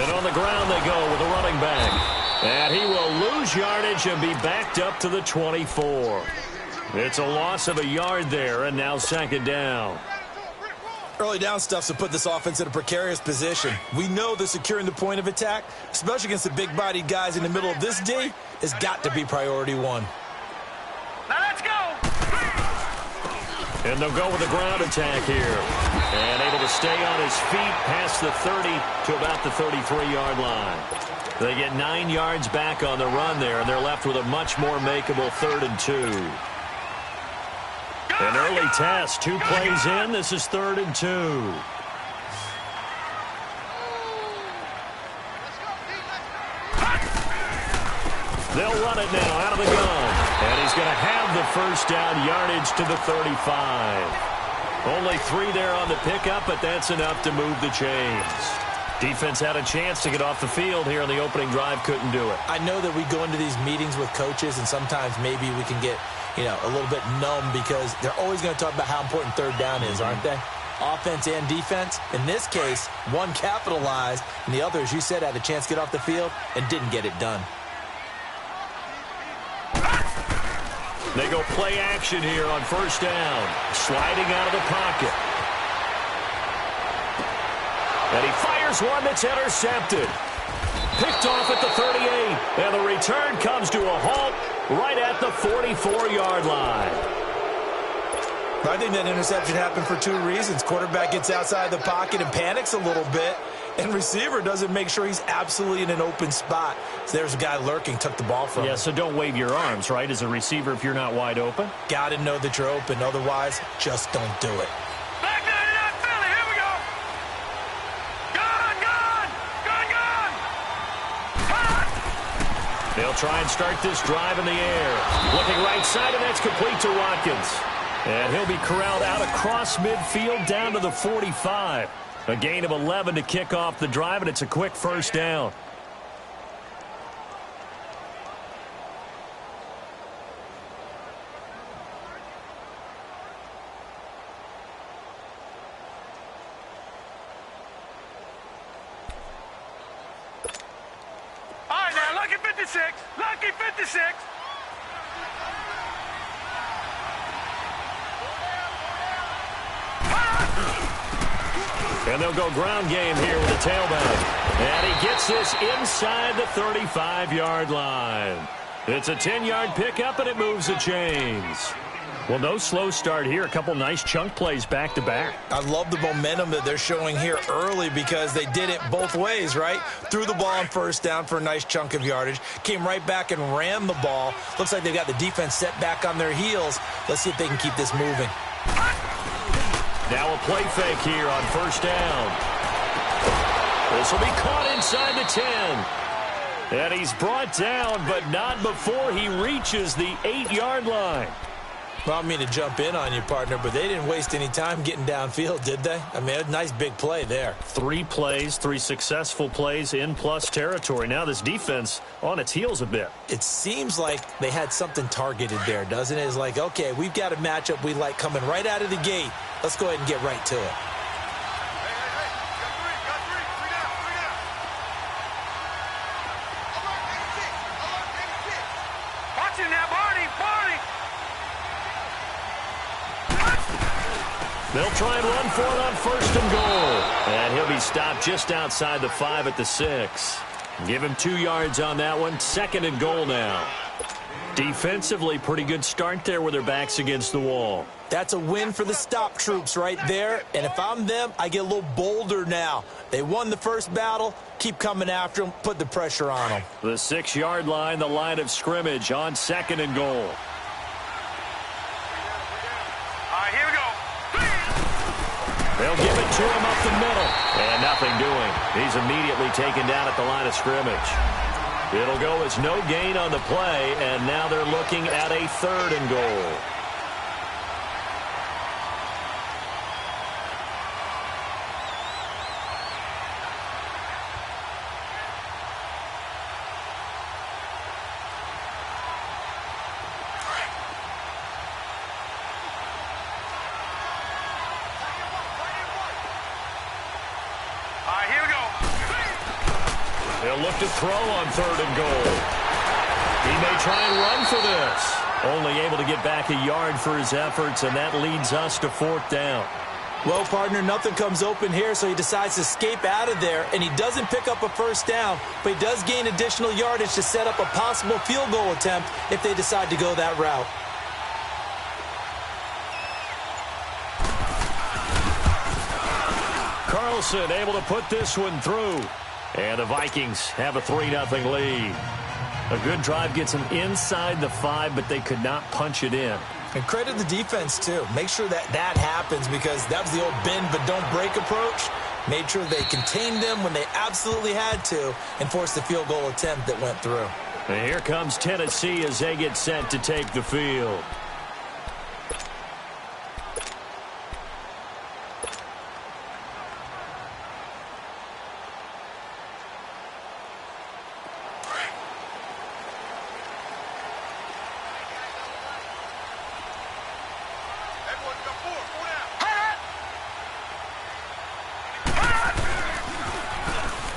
And on the ground they go with a running back. And he will lose yardage and be backed up to the 24. It's a loss of a yard there, and now second down. Early down stuff to put this offense in a precarious position. We know that securing the point of attack, especially against the big-bodied guys in the middle of this D, has got to be priority one. Now let's go! And they'll go with a ground attack here. And able to stay on his feet past the 30 to about the 33-yard line. They get 9 yards back on the run there, and they're left with a much more makeable 3rd and 2. An early test, 2 plays in. This is 3rd and 2. They'll run it now out of the gun. And he's going to have the first down, yardage to the 35. Only 3 there on the pickup, but that's enough to move the chains. Defense had a chance to get off the field here on the opening drive, couldn't do it. I know that we go into these meetings with coaches, and sometimes maybe we can get, a little bit numb because they're always going to talk about how important 3rd down is, aren't they? Offense and defense. In this case, one capitalized, and the other, as you said, had a chance to get off the field and didn't get it done. They go play action here on 1st down. Sliding out of the pocket. And he fires one that's intercepted. Picked off at the 38. And the return comes to a halt right at the 44-yard line. I think that interception happened for 2 reasons. Quarterback gets outside the pocket and panics a little bit. And receiver doesn't make sure he's absolutely in an open spot. So there's a guy lurking, took the ball from him. Yeah, so don't wave your arms, right, as a receiver if you're not wide open. Got to know that you're open. Otherwise, just don't do it. Back 99 Philly, here we go! Gun! They'll try and start this drive in the air. Looking right side, and that's complete to Watkins. And he'll be corralled out across midfield down to the 45. A gain of 11 to kick off the drive, and it's a quick first down. All right, now, lucky 56. Lucky 56. And they'll go ground game here with a tailback. And he gets this inside the 35-yard line. It's a 10-yard pickup, and it moves the chains. Well, no slow start here. A couple nice chunk plays back-to-back. I love the momentum that they're showing here early because they did it both ways, right? Threw the ball on 1st down for a nice chunk of yardage. Came right back and ran the ball. Looks like they've got the defense set back on their heels. Let's see if they can keep this moving. Now a play fake here on 1st down. This will be caught inside the 10. And he's brought down, but not before he reaches the 8-yard line. Well, I don't mean to jump in on you, partner, but they didn't waste any time getting downfield, did they? I mean, a nice big play there. 3 plays, 3 successful plays in plus territory. Now this defense on its heels a bit. It seems like they had something targeted there, doesn't it? It's like, okay, we've got a matchup we like coming right out of the gate. Let's go ahead and get right to it. Watch it now, Barney. They'll try and run for it on 1st and goal. And he'll be stopped just outside the 5 at the 6. Give him 2 yards on that one. 2nd and goal now. Defensively, pretty good start there with their backs against the wall. That's a win for the stop troops right there. And if I'm them, I get a little bolder now. They won the first battle. Keep coming after them. Put the pressure on them. The 6-yard line, the line of scrimmage on 2nd and goal. All right, here we go. They'll give it to him up the middle. And nothing doing. He's immediately taken down at the line of scrimmage. It'll go as no gain on the play, and now they're looking at a 3rd and goal. They'll look to throw on 3rd and goal. He may try and run for this. Only able to get back a yard for his efforts, and that leads us to 4th down. Well, partner, nothing comes open here, so he decides to escape out of there, and he doesn't pick up a 1st down, but he does gain additional yardage to set up a possible field goal attempt if they decide to go that route. Carlson able to put this one through, and the Vikings have a 3-0 lead. A good drive gets them inside the 5, but they could not punch it in. And credit the defense, too. Make sure that happens, because that was the old bend but don't break approach. Made sure they contained them when they absolutely had to and forced the field goal attempt that went through. And here comes Tennessee as they get set to take the field.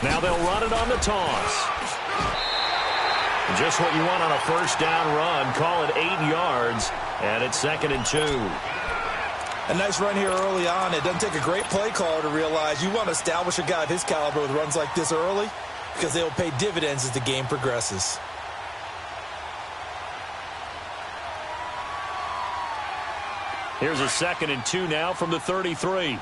Now they'll run it on the toss. Just what you want on a 1st down run. Call it 8 yards, and it's 2nd and 2. A nice run here early on. It doesn't take a great play caller to realize you want to establish a guy of his caliber with runs like this early, because they will pay dividends as the game progresses. Here's a 2nd and 2 now from the 33.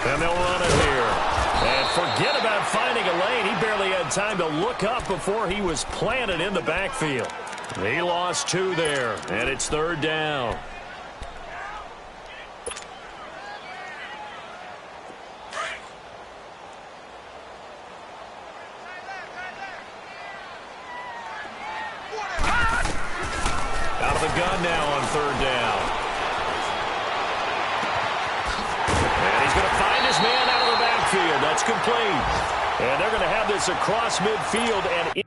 And they'll run it here. And forget about finding a lane. He barely had time to look up before he was planted in the backfield. He lost 2 there, and it's 3rd down. Out of the gun now on 3rd down. Man out of the backfield. That's complete. And they're going to have this across midfield and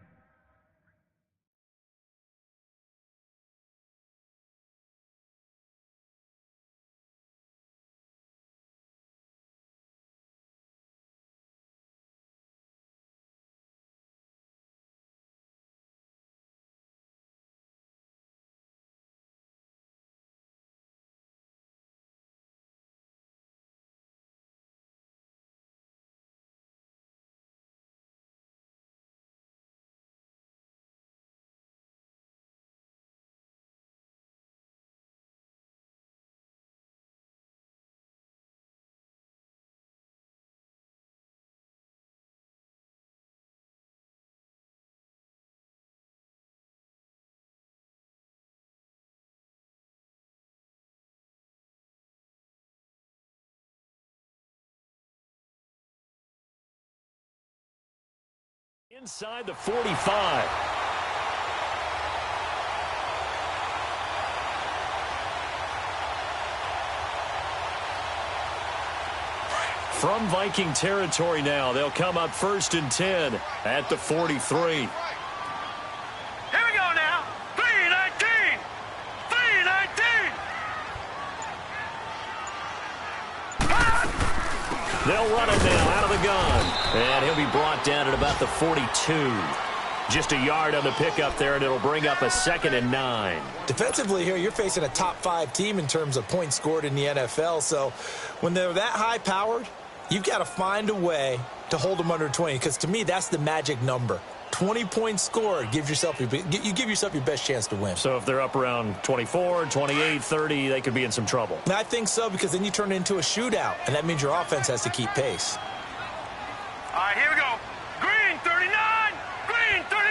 inside the 45. From Viking territory now, they'll come up 1st and 10 at the 43. Here we go now. 3-19. 3-19. They'll run it now out of the gun. And he'll be brought down at about the 42. Just a yard on the pickup there, and it'll bring up a 2nd and 9. Defensively here, you're facing a top 5 team in terms of points scored in the NFL. So when they're that high-powered, you've got to find a way to hold them under 20, because to me, that's the magic number. 20 points scored, you give yourself your best chance to win. So if they're up around 24, 28, 30, they could be in some trouble. And I think so, because then you turn it into a shootout, and that means your offense has to keep pace. All right, here we go. Green 39. Green 39.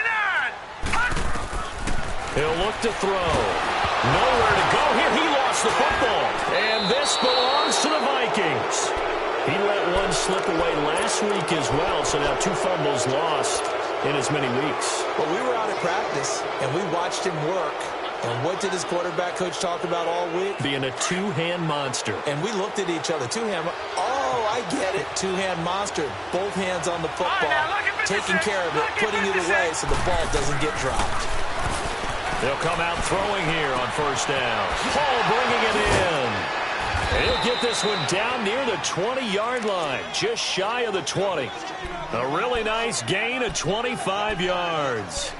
He'll look to throw. Nowhere to go here. He lost the football. And this belongs to the Vikings. He let one slip away last week as well, so now 2 fumbles lost in as many weeks. Well, we were out at practice, and we watched him work. And what did his quarterback coach talk about all week? Being a 2-hand monster. And we looked at each other. 2-hand. Oh, I get it. 2-hand monster. Both hands on the football. Right, now, taking care of it, putting it away so the ball doesn't get dropped. They'll come out throwing here on first down. Hall bringing it in. And he'll get this one down near the 20-yard line, just shy of the 20. A really nice gain of 25 yards.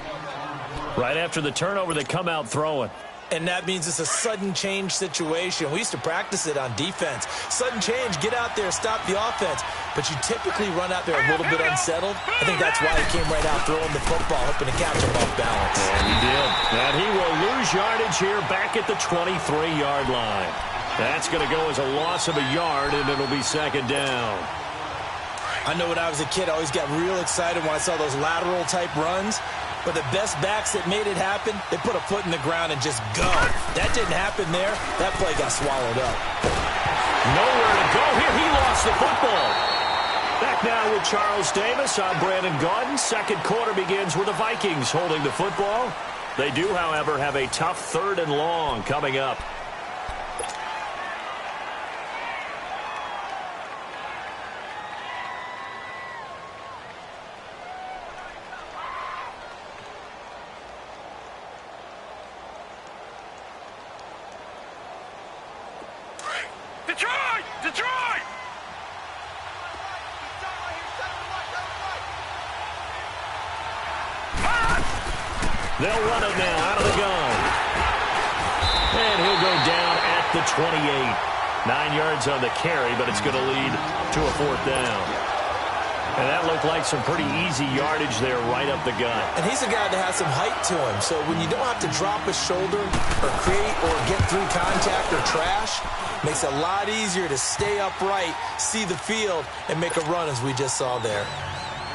Right after the turnover, they come out throwing. And that means it's a sudden change situation. We used to practice it on defense. Sudden change, get out there, stop the offense. But you typically run out there a little bit unsettled. I think that's why he came right out throwing the football, hoping to catch him off balance. And he did. And he will lose yardage here back at the 23-yard line. That's going to go as a loss of a yard, and it'll be second down. I know when I was a kid, I always got real excited when I saw those lateral-type runs. But the best backs that made it happen, they put a foot in the ground and just go. That didn't happen there. That play got swallowed up. Nowhere to go here. He lost the football. Back now with Charles Davis. I'm Brandon Gaudin. Second quarter begins with the Vikings holding the football. They do, however, have a tough 3rd and long coming up. Detroit! Detroit! They'll run it now out of the gun. And he'll go down at the 28. 9 yards on the carry, but it's going to lead to a 4th down. And that looked like some pretty easy yardage there right up the gut. And he's a guy that has some height to him. So when you don't have to drop a shoulder or create or get through contact or trash, makes it a lot easier to stay upright, see the field, and make a run as we just saw there.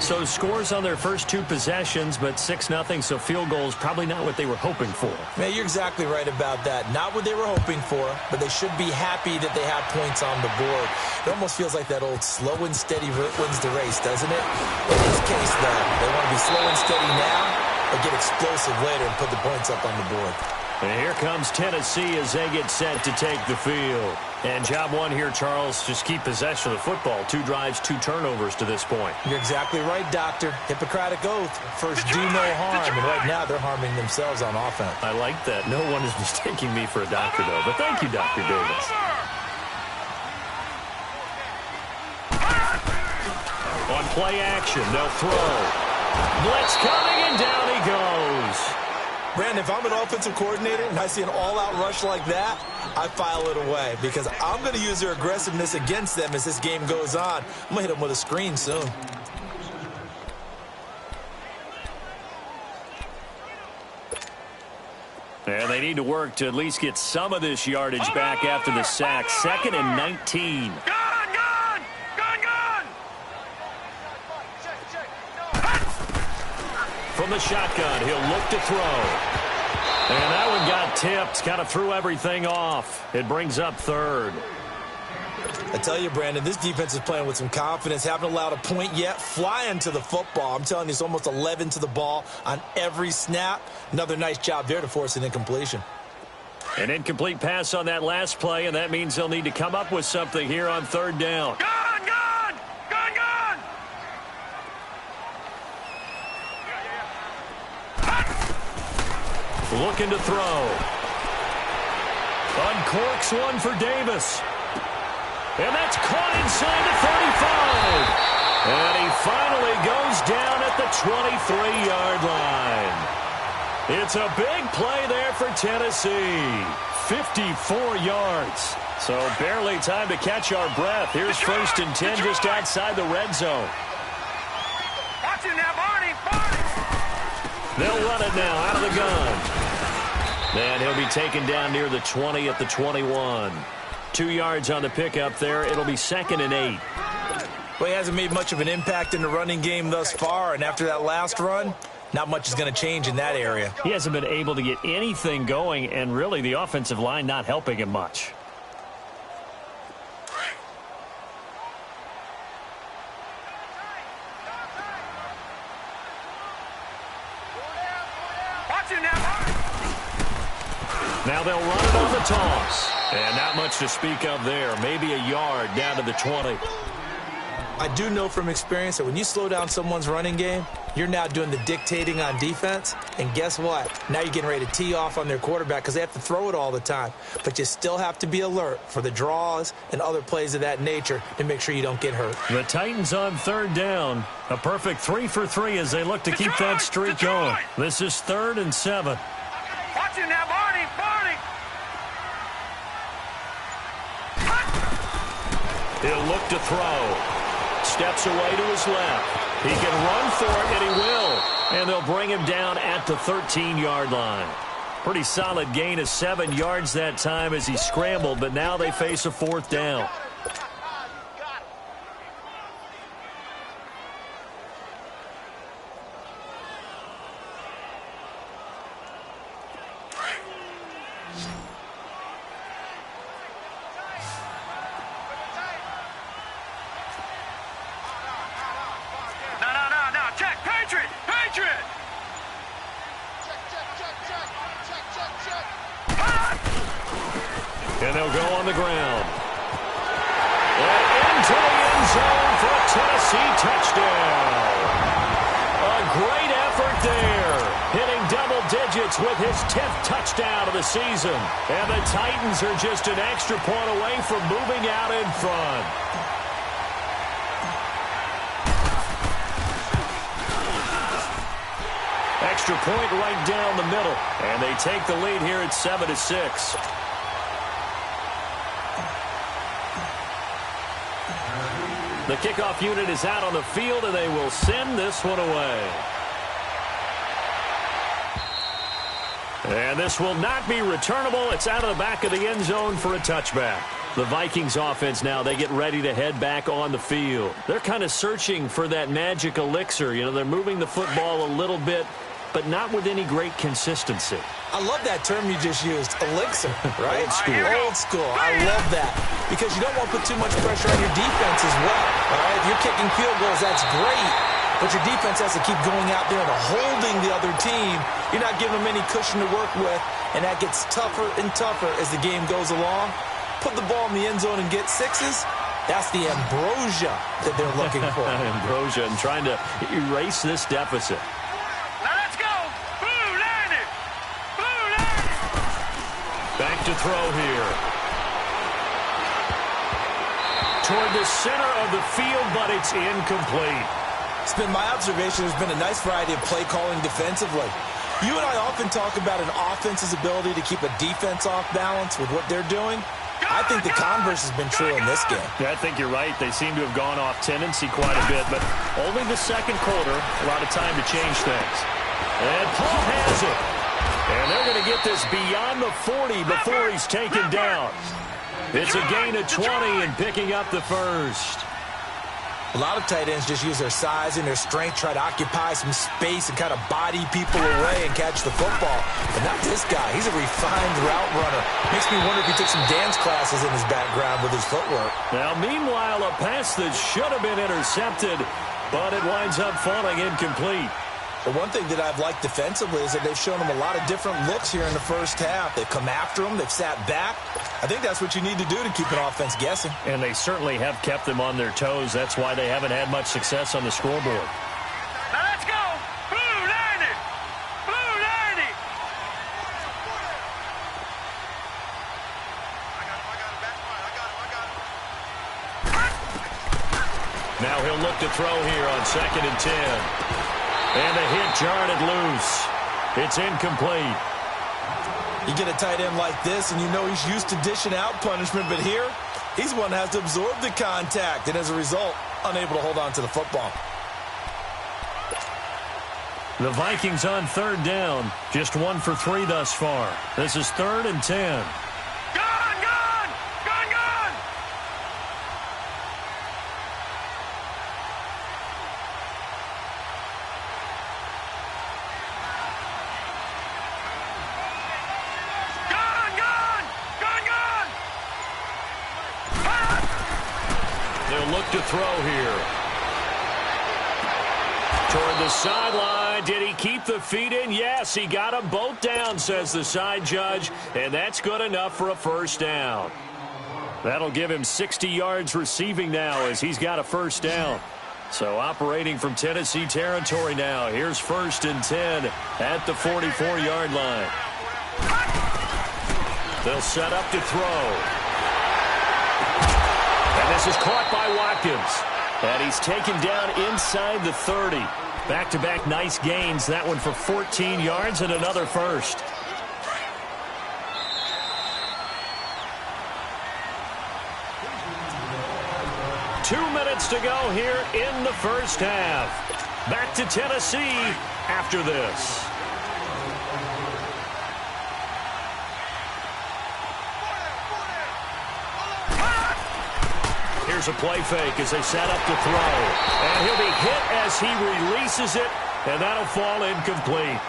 So scores on their first 2 possessions, but 6-0, so field goals probably not what they were hoping for. Man, you're exactly right about that. Not what they were hoping for, but they should be happy that they have points on the board. It almost feels like that old slow and steady wins the race, doesn't it? In this case, though, they want to be slow and steady now, but get explosive later and put the points up on the board. And here comes Tennessee as they get set to take the field. And job one here, Charles, just keep possession of the football. 2 drives, 2 turnovers to this point. You're exactly right, Doctor. Hippocratic oath. First, do no harm. And right now, they're harming themselves on offense. I like that. No one is mistaking me for a doctor, though. But thank you, Dr. Davis. On play action, they'll throw. Blitz coming, and down he goes. Brandon, if I'm an offensive coordinator and I see an all-out rush like that, I file it away because I'm going to use their aggressiveness against them as this game goes on. I'm going to hit them with a screen soon. And they need to work to at least get some of this yardage back after the sack. 2nd and 19. From the shotgun, he'll look to throw. And that one got tipped, kind of threw everything off. It brings up 3rd. I tell you, Brandon, this defense is playing with some confidence. Haven't allowed a point yet. Flying to the football. I'm telling you, it's almost 11 to the ball on every snap. Another nice job there to force an incompletion. An incomplete pass on that last play, and that means they'll need to come up with something here on 3rd down. Looking to throw. Uncorks one for Davis. And that's caught inside the 35. And he finally goes down at the 23-yard line. It's a big play there for Tennessee. 54 yards. So barely time to catch our breath. Here's 1st and 10 just outside the red zone. Watch it now, Barney. They'll run it now out of the gun. And he'll be taken down near the 20 at the 21. 2 yards on the pickup there. It'll be 2nd and 8. Well, he hasn't made much of an impact in the running game thus far, and after that last run, not much is going to change in that area. He hasn't been able to get anything going, and really the offensive line not helping him much. Now they'll run it on the toss. And not much to speak of there. Maybe a yard down to the 20. I do know from experience that when you slow down someone's running game, You're now doing the dictating on defense, and guess what? Now you're getting ready to tee off on their quarterback because they have to throw it all the time. But you still have to be alert for the draws and other plays of that nature to make sure you don't get hurt. The Titans on third down. A perfect 3 for 3 as they look to keep that streak going. This is 3rd and 7. Watch him now, Barney! Barney! He'll look to throw. Steps away to his left. He can run for it, and he will. And they'll bring him down at the 13-yard line. Pretty solid gain of 7 yards that time as he scrambled, but now they face a 4th down. And they'll go on the ground. And into the end zone for a Tennessee touchdown. A great effort there. Hitting double digits with his 10th touchdown of the season. And the Titans are just an extra point away from moving out in front. Extra point right down the middle. And they take the lead here at 7-6. The kickoff unit is out on the field, and they will send this one away. And this will not be returnable. It's out of the back of the end zone for a touchback. The Vikings offense now, they get ready to head back on the field. They're kind of searching for that magic elixir. You know, they're moving the football a little bit, but not with any great consistency. I love that term you just used, elixir, right? Old school. Old school. I love that because you don't want to put too much pressure on your defense as well, all right? If you're kicking field goals, that's great, but your defense has to keep going out there and holding the other team. You're not giving them any cushion to work with, and that gets tougher and tougher as the game goes along. Put the ball in the end zone and get sixes. That's the ambrosia that they're looking for. Ambrosia and trying to erase this deficit. Back to throw here. Toward the center of the field, but it's incomplete. It's been my observation. There's been a nice variety of play calling defensively. You and I often talk about an offense's ability to keep a defense off balance with what they're doing. I think the converse has been true in this game. Yeah, I think you're right. They seem to have gone off tendency quite a bit, but only the second quarter, a lot of time to change things. And Paul has it. And they're going to get this beyond the 40 before he's taken down. It's a gain of 20 and picking up the first. A lot of tight ends just use their size and their strength, try to occupy some space and kind of body people away and catch the football. But not this guy. He's a refined route runner. Makes me wonder if he took some dance classes in his background with his footwork. Now, meanwhile, a pass that should have been intercepted, but it winds up falling incomplete. The one thing that I've liked defensively is that they've shown them a lot of different looks here in the first half. They've come after them. They've sat back. I think that's what you need to do to keep an offense guessing. And they certainly have kept them on their toes. That's why they haven't had much success on the scoreboard. Now let's go! Blue 90! Blue 90! Now he'll look to throw here on 2nd and 10. And a hit jarred it loose. It's incomplete. You get a tight end like this, and you know he's used to dishing out punishment, but here, he's one that has to absorb the contact, and as a result, unable to hold on to the football. The Vikings on 3rd down, just 1 for 3 thus far. This is 3rd and 10. Look to throw here. Toward the sideline. Did he keep the feet in? Yes, he got them both down, says the side judge, and that's good enough for a first down. That'll give him 60 yards receiving now as he's got a first down. So operating from Tennessee territory now. Here's 1st and 10 at the 44-yard line. They'll set up to throw. And this is caught by Watkins. And he's taken down inside the 30. Back-to-back nice gains. That one for 14 yards and another first. Two minutes to go here in the first half. Back to Tennessee after this. Here's a play fake as they set up to throw. And he'll be hit as he releases it, and that'll fall incomplete.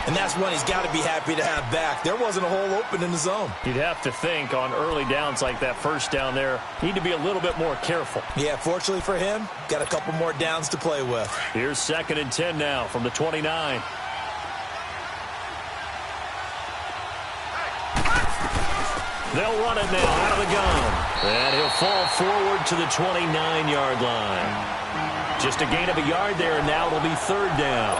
And that's one he's got to be happy to have back. There wasn't a hole open in the zone. You'd have to think on early downs like that first down there, need to be a little bit more careful. Yeah, fortunately for him, got a couple more downs to play with. Here's 2nd and 10 now from the 29. They'll run it now out of the gun. And he'll fall forward to the 29-yard line. Just a gain of a yard there, and now it'll be 3rd down.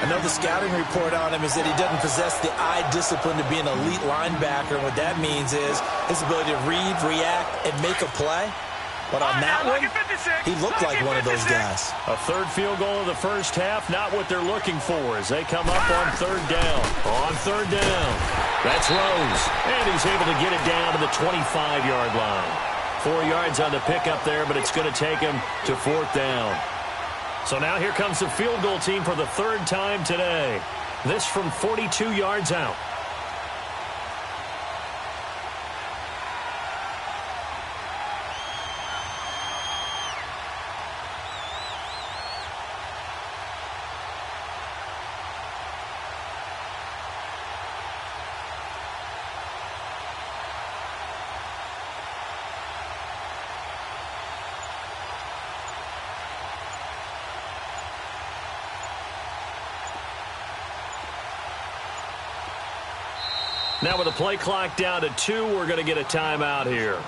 I know the scouting report on him is that he doesn't possess the eye discipline to be an elite linebacker. And what that means is his ability to read, react, and make a play. But on that one, he looked like one of those guys. A 3rd field goal of the first half, not what they're looking for as they come up on 3rd down. On 3rd down, that's Rose. And he's able to get it down to the 25-yard line. 4 yards on the pickup there, but it's going to take him to 4th down. So now here comes the field goal team for the 3rd time today. This from 42 yards out. Now with the play clock down to 2, we're going to get a timeout here,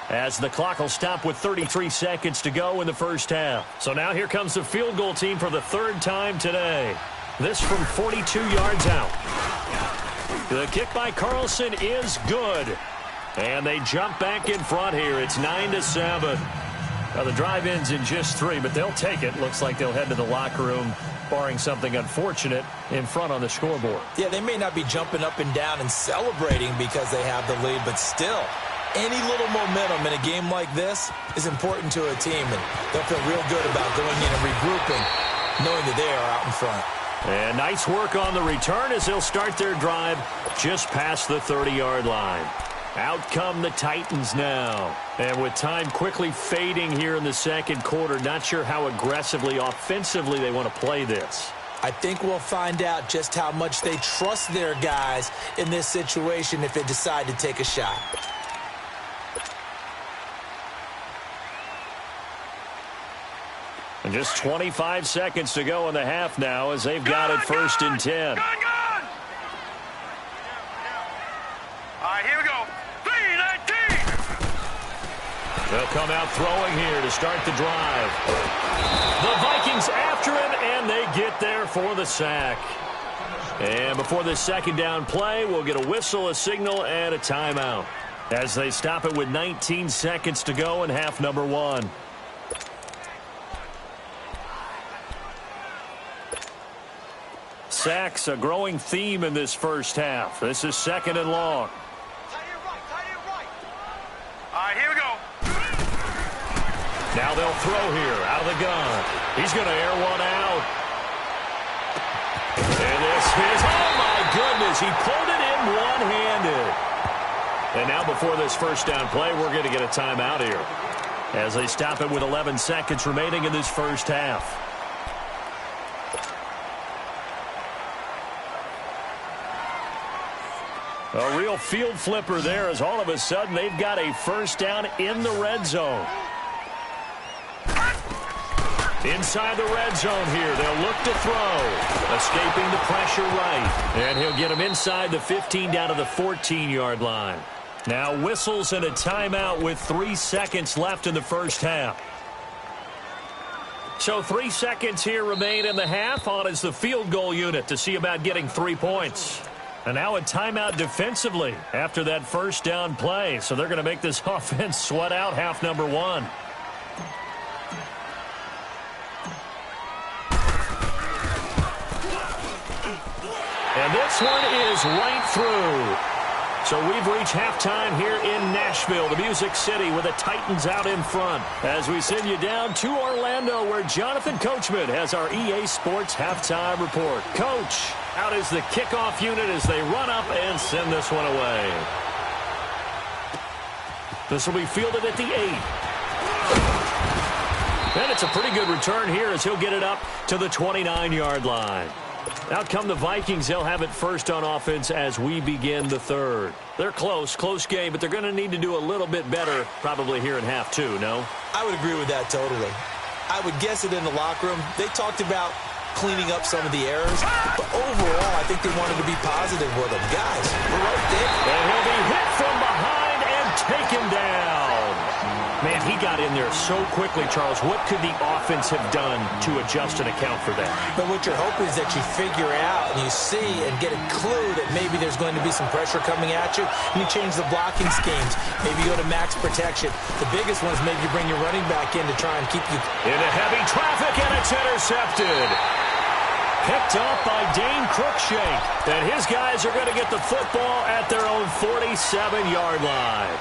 as the clock will stop with 33 seconds to go in the first half. So now here comes the field goal team for the 3rd time today. This from 42 yards out. The kick by Carlson is good. And they jump back in front here. It's 9-7. Now the drive ends in just 3, but they'll take it. Looks like they'll head to the locker room, barring something unfortunate in front on the scoreboard. Yeah, they may not be jumping up and down and celebrating because they have the lead, but still, any little momentum in a game like this is important to a team, and they'll feel real good about going in and regrouping, knowing that they are out in front. And nice work on the return as they'll start their drive just past the 30-yard line. Out come the Titans now. And with time quickly fading here in the 2nd quarter, not sure how aggressively, offensively they want to play this. I think we'll find out just how much they trust their guys in this situation if they decide to take a shot. And just 25 seconds to go in the half now as they've got it 1st and 10. All right, here we go. 3-19. They'll come out throwing here to start the drive. The Vikings after him, and they get there for the sack. And before this 2nd down play, we'll get a whistle, a signal, and a timeout as they stop it with 19 seconds to go in half number 1. Sacks, a growing theme in this first half. This is 2nd and long. All right, here we go. Now they'll throw here out of the gun. He's going to air one out. And this is, oh my goodness, he pulled it in one-handed. And now before this first down play, we're going to get a timeout here as they stop it with 11 seconds remaining in this first half. A real field flipper there as all of a sudden they've got a first down in the red zone. Inside the red zone here, they'll look to throw. Escaping the pressure right. And he'll get him inside the 15 down to the 14-yard line. Now whistles and a timeout with 3 seconds left in the first half. So 3 seconds here remain in the half. On is the field goal unit to see about getting 3 points. And now a timeout defensively after that first down play. So they're going to make this offense sweat out half number 1. And this one is right through. So we've reached halftime here in Nashville, the Music City, with the Titans out in front. As we send you down to Orlando, where Jonathan Coachman has our EA Sports halftime report. Coach, out is the kickoff unit as they run up and send this one away. This will be fielded at the 8. And it's a pretty good return here as he'll get it up to the 29-yard line. Out come the Vikings. They'll have it first on offense as we begin the third. They're close game, but they're going to need to do a little bit better probably here in half 2, no? I would agree with that totally. I would guess it in the locker room. They talked about cleaning up some of the errors, but overall, I think they wanted to be positive with them. Guys, we're right there. And he'll be hit from behind and taken down. Man, he got in there so quickly, Charles. What could the offense have done to adjust and account for that? But what you're hoping is that you figure out and you see and get a clue that maybe there's going to be some pressure coming at you, and you change the blocking schemes. Maybe you go to max protection. The biggest one is maybe you bring your running back in to try and keep you into heavy traffic, and it's intercepted. Picked up by Dane Cruikshank. And his guys are going to get the football at their own 47-yard line.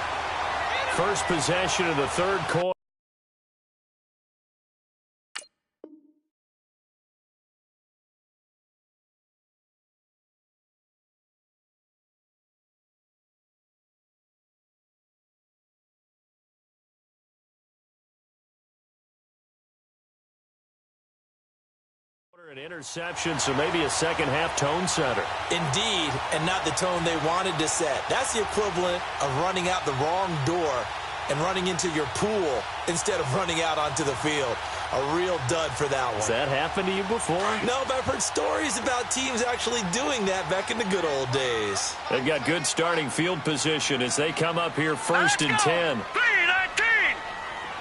First possession of the third quarter. An interception, so maybe a second-half tone setter. Indeed, and not the tone they wanted to set. That's the equivalent of running out the wrong door and running into your pool instead of running out onto the field. A real dud for that one. Has that happened to you before? No, but I've heard stories about teams actually doing that back in the good old days. They've got good starting field position as they come up here first and 10. 3-19!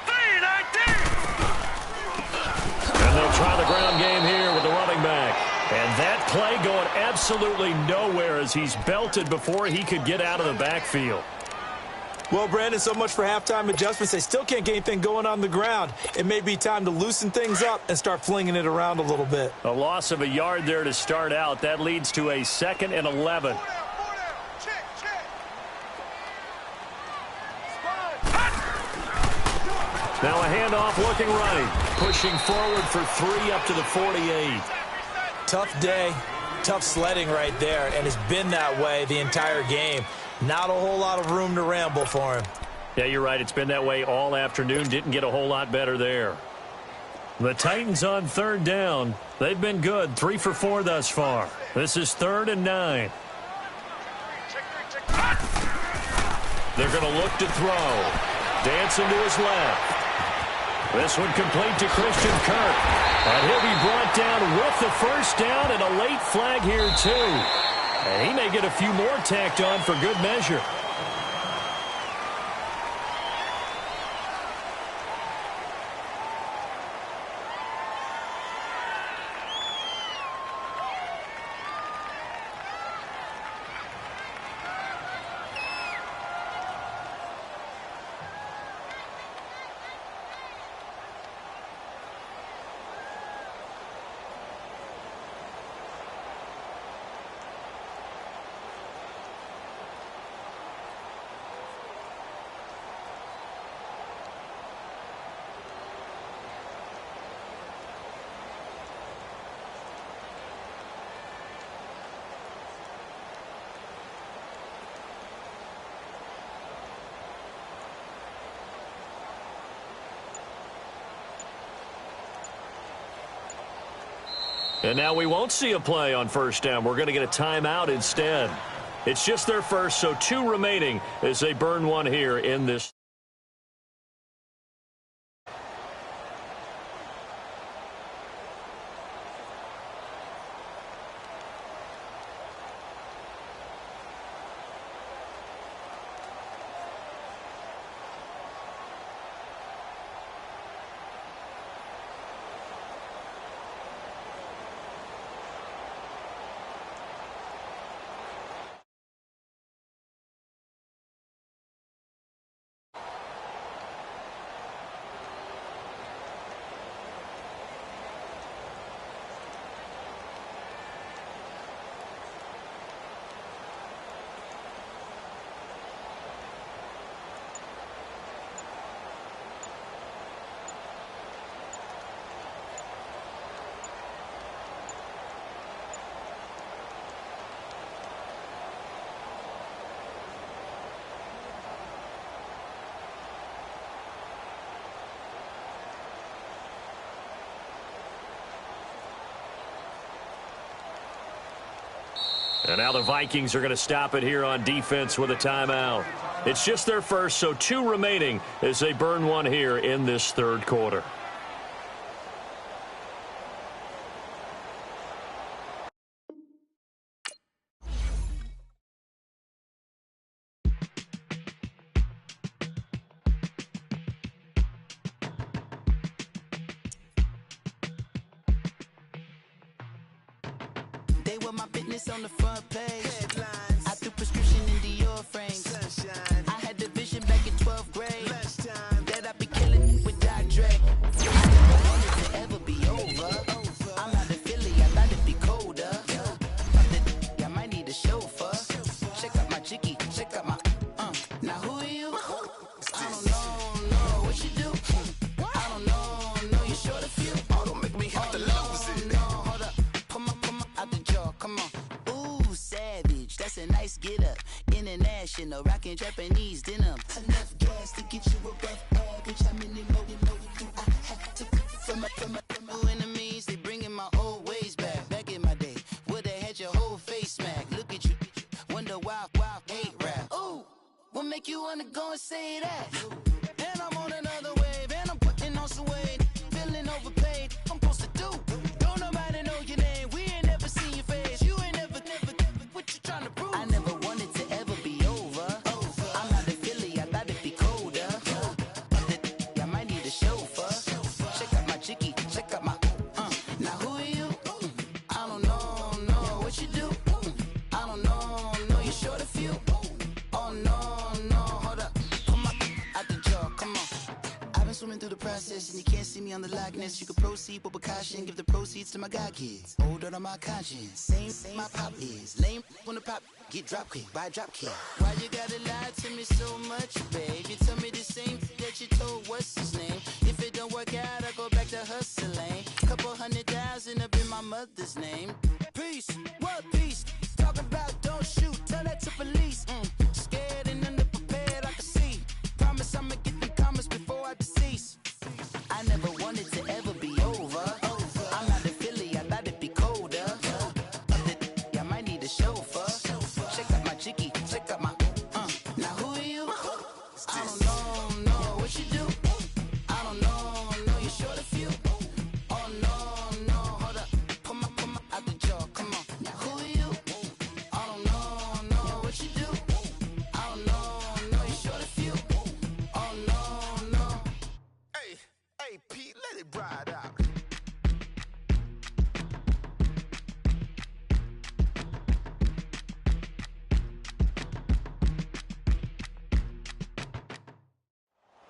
3-19! And they'll try the ground game here with the running back. And that play going absolutely nowhere as he's belted before he could get out of the backfield. Well, Brandon, so much for halftime adjustments. They still can't get anything going on the ground. It may be time to loosen things up and start flinging it around a little bit. A loss of a yard there to start out. That leads to a 2nd and 11. Now a handoff looking right. Pushing forward for 3 up to the 48. Tough day, tough sledding right there, and it's been that way the entire game. Not a whole lot of room to ramble for him. Yeah, you're right. It's been that way all afternoon. Didn't get a whole lot better there. The Titans on third down. They've been good. 3 for 4 thus far. This is 3rd and 9. They're going to look to throw. Dancing to his left. This one complete to Christian Kirk. And he'll be brought down with the first down and a late flag here, too. And he may get a few more tacked on for good measure. And now we won't see a play on first down. We're going to get a timeout instead. It's just their first, so 2 remaining as they burn one here in this. And now the Vikings are going to stop it here on defense with a timeout. It's just their first, so 2 remaining as they burn one here in this third quarter. They were my business on the front page. Headlines. I threw prescription in Dior frames. Sunshine. I had the vision back in 12th grade. That I'd be killing with Dr. Dre. I never wanted to ever be over. I'm not a Philly, I thought it'd be colder. I might need a chauffeur. Check out my chicky, check out my Now who are you? I don't know what you do. I don't know you're short of few. Oh, don't make me have to lose it. Hold up, come on, out the jaw, come on. Ooh, savage, that's a nice get up. International, rockin' Japanese denim. Enough gas to get you a rough average. How many more you know you I had to from my enemies, they bringing my old ways back. Back in my day, would've had your whole face smack. Look at you, wonder why hate rap. Ooh, what make you wanna go and say that? And I'm on another wave, and I'm putting on some weight. Feeling overpaid, I'm supposed to do. Don't nobody know your name, we ain't never seen your face. You ain't never, what you trying to prove? I never wanted to ever be over. I'm not a Philly, I thought it'd be colder. I might need a chauffeur. Check out my chicky, check out my Now who are you? I don't know what you do. I don't know you're short a few. Oh no, hold up, come on, out the jaw, come on. I've been swimming through the process and you can't see me on the likeness. You can proceed with caution, give the proceeds to my god kids. Hold on my conscience, same my pop is. Lame when the pop get drop quick, buy drop kick. Why you gotta lie to me so much, babe? You tell me the same that you told what's his name. If it don't work out, I go back to hustling. Couple 100,000 up in my mother's name. Peace, what peace? Talking about don't shoot, tell that to police. Scared and underprepared, I can see. Promise I'ma get them comments before I decease. I never wanted to ever be over. I'm not a Philly, I thought it'd be colder. I might need a chauffeur. Check out my chicky, check out my Now who are you? I don't know what you do. I don't know you're short a few. Oh no, hold up, come on, out the jaw, come on. Now who are you? I don't know what you do. I don't know you're short a few. Oh no. Hey, Pete, let it ride out.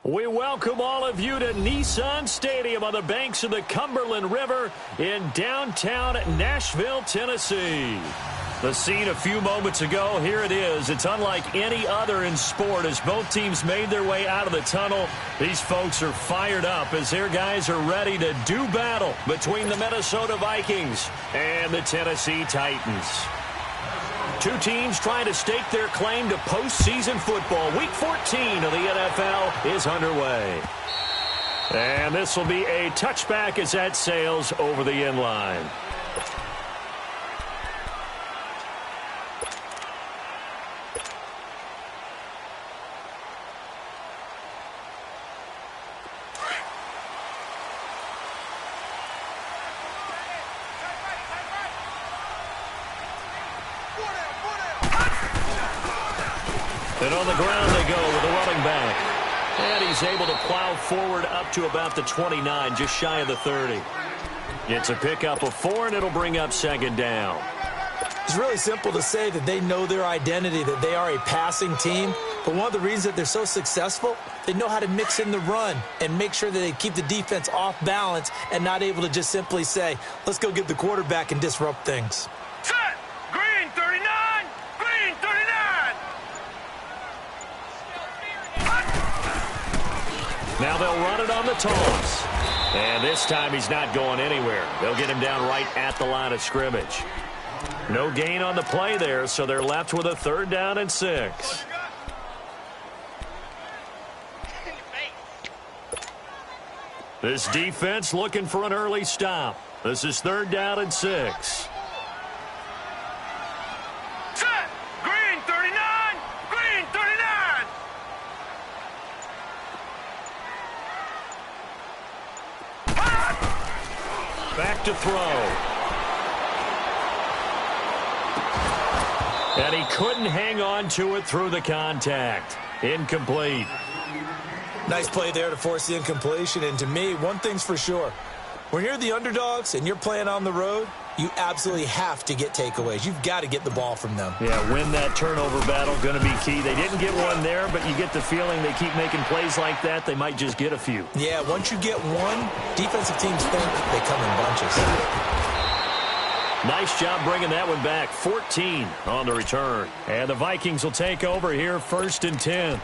We welcome all of you to Nissan Stadium on the banks of the Cumberland River in downtown Nashville, Tennessee. The scene a few moments ago, here it is. It's unlike any other in sport as both teams made their way out of the tunnel. These folks are fired up as their guys are ready to do battle between the Minnesota Vikings and the Tennessee Titans. Two teams trying to stake their claim to postseason football. Week 14 of the NFL is underway. And this will be a touchback as that sails over the end line. And on the ground they go with a running back. And he's able to plow forward up to about the 29, just shy of the 30. It's a pickup of 4, and it'll bring up second down. It's really simple to say that they know their identity, that they are a passing team. But one of the reasons that they're so successful, they know how to mix in the run and make sure that they keep the defense off balance and not able to just simply say, let's go get the quarterback and disrupt things. Set! Green 39! Green 39! Now they'll run it on the toss. And this time he's not going anywhere. They'll get him down right at the line of scrimmage. No gain on the play there, so they're left with a 3rd down and 6. This defense looking for an early stop. This is 3rd down and 6. back to throw. And he couldn't hang on to it through the contact. Incomplete. Nice play there to force the incompletion. And to me, one thing's for sure. When you're the underdogs and you're playing on the road, you absolutely have to get takeaways. You've got to get the ball from them. Yeah, win that turnover battle, going to be key. They didn't get one there, but you get the feeling they keep making plays like that, they might just get a few. Yeah, once you get one, defensive teams think they come in bunches. Nice job bringing that one back. 14 on the return. And the Vikings will take over here, 1st and 10.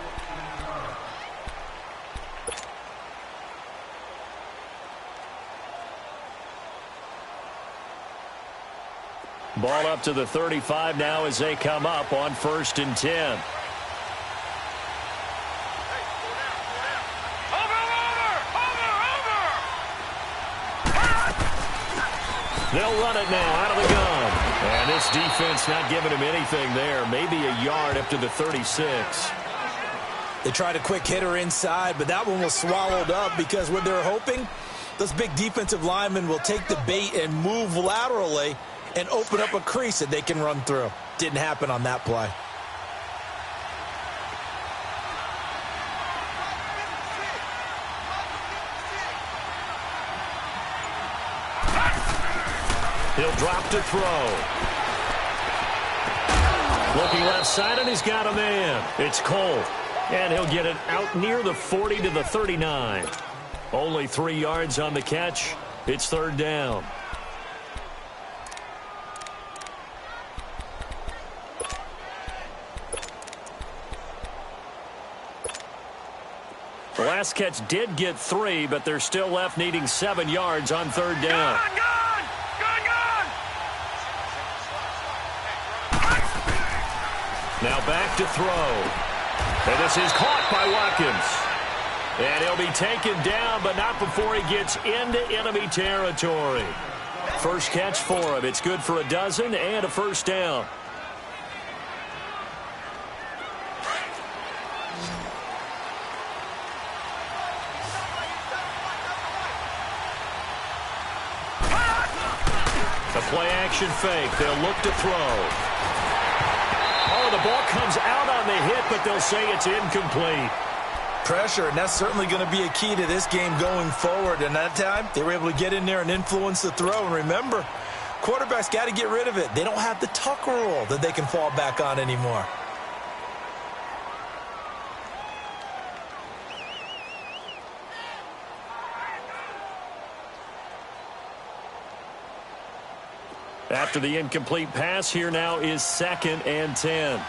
Ball up to the 35 now as they come up on 1st and 10. They'll run it now out of the gun. And this defense not giving him anything there. Maybe a yard up to the 36. They tried a quick hitter inside, but that one was swallowed up because what they're hoping, those big defensive linemen will take the bait and move laterally and open up a crease that they can run through. Didn't happen on that play. He'll drop to throw. Looking left side, and he's got a man. It's Cole. And he'll get it out near the 40 to the 39. Only 3 yards on the catch. It's 3rd down. The last catch did get 3, but they're still left needing 7 yards on 3rd down. Now back to throw. And this is caught by Watkins. And he'll be taken down, but not before he gets into enemy territory. First catch for him. It's good for a dozen and a 1st down. The play-action fake. They'll look to throw. Oh, the ball comes out on the hit, but they'll say it's incomplete. Pressure, and that's certainly going to be a key to this game going forward. And that time, they were able to get in there and influence the throw. And remember, quarterbacks got to get rid of it. They don't have the tuck rule that they can fall back on anymore. After the incomplete pass, here now is 2nd and 10.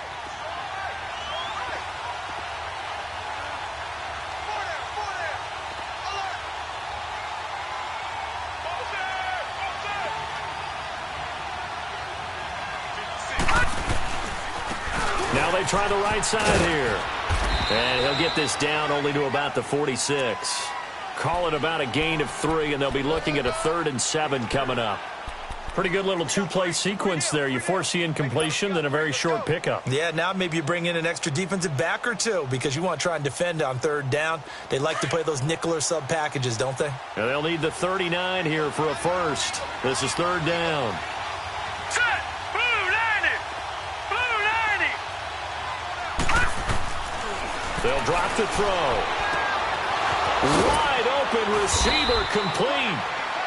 Now they try the right side here. And he'll get this down only to about the 46. Call it about a gain of 3, and they'll be looking at a 3rd and 7 coming up. Pretty good little 2-play sequence there. You force the incompletion, then a very short pickup. Yeah, now maybe you bring in an extra defensive back or 2 because you want to try and defend on 3rd down. They like to play those nickel or sub packages, don't they? And they'll need the 39 here for a 1st. This is 3rd down. Set! Blue 90! Blue 90! They'll drop to throw. Wide open receiver complete.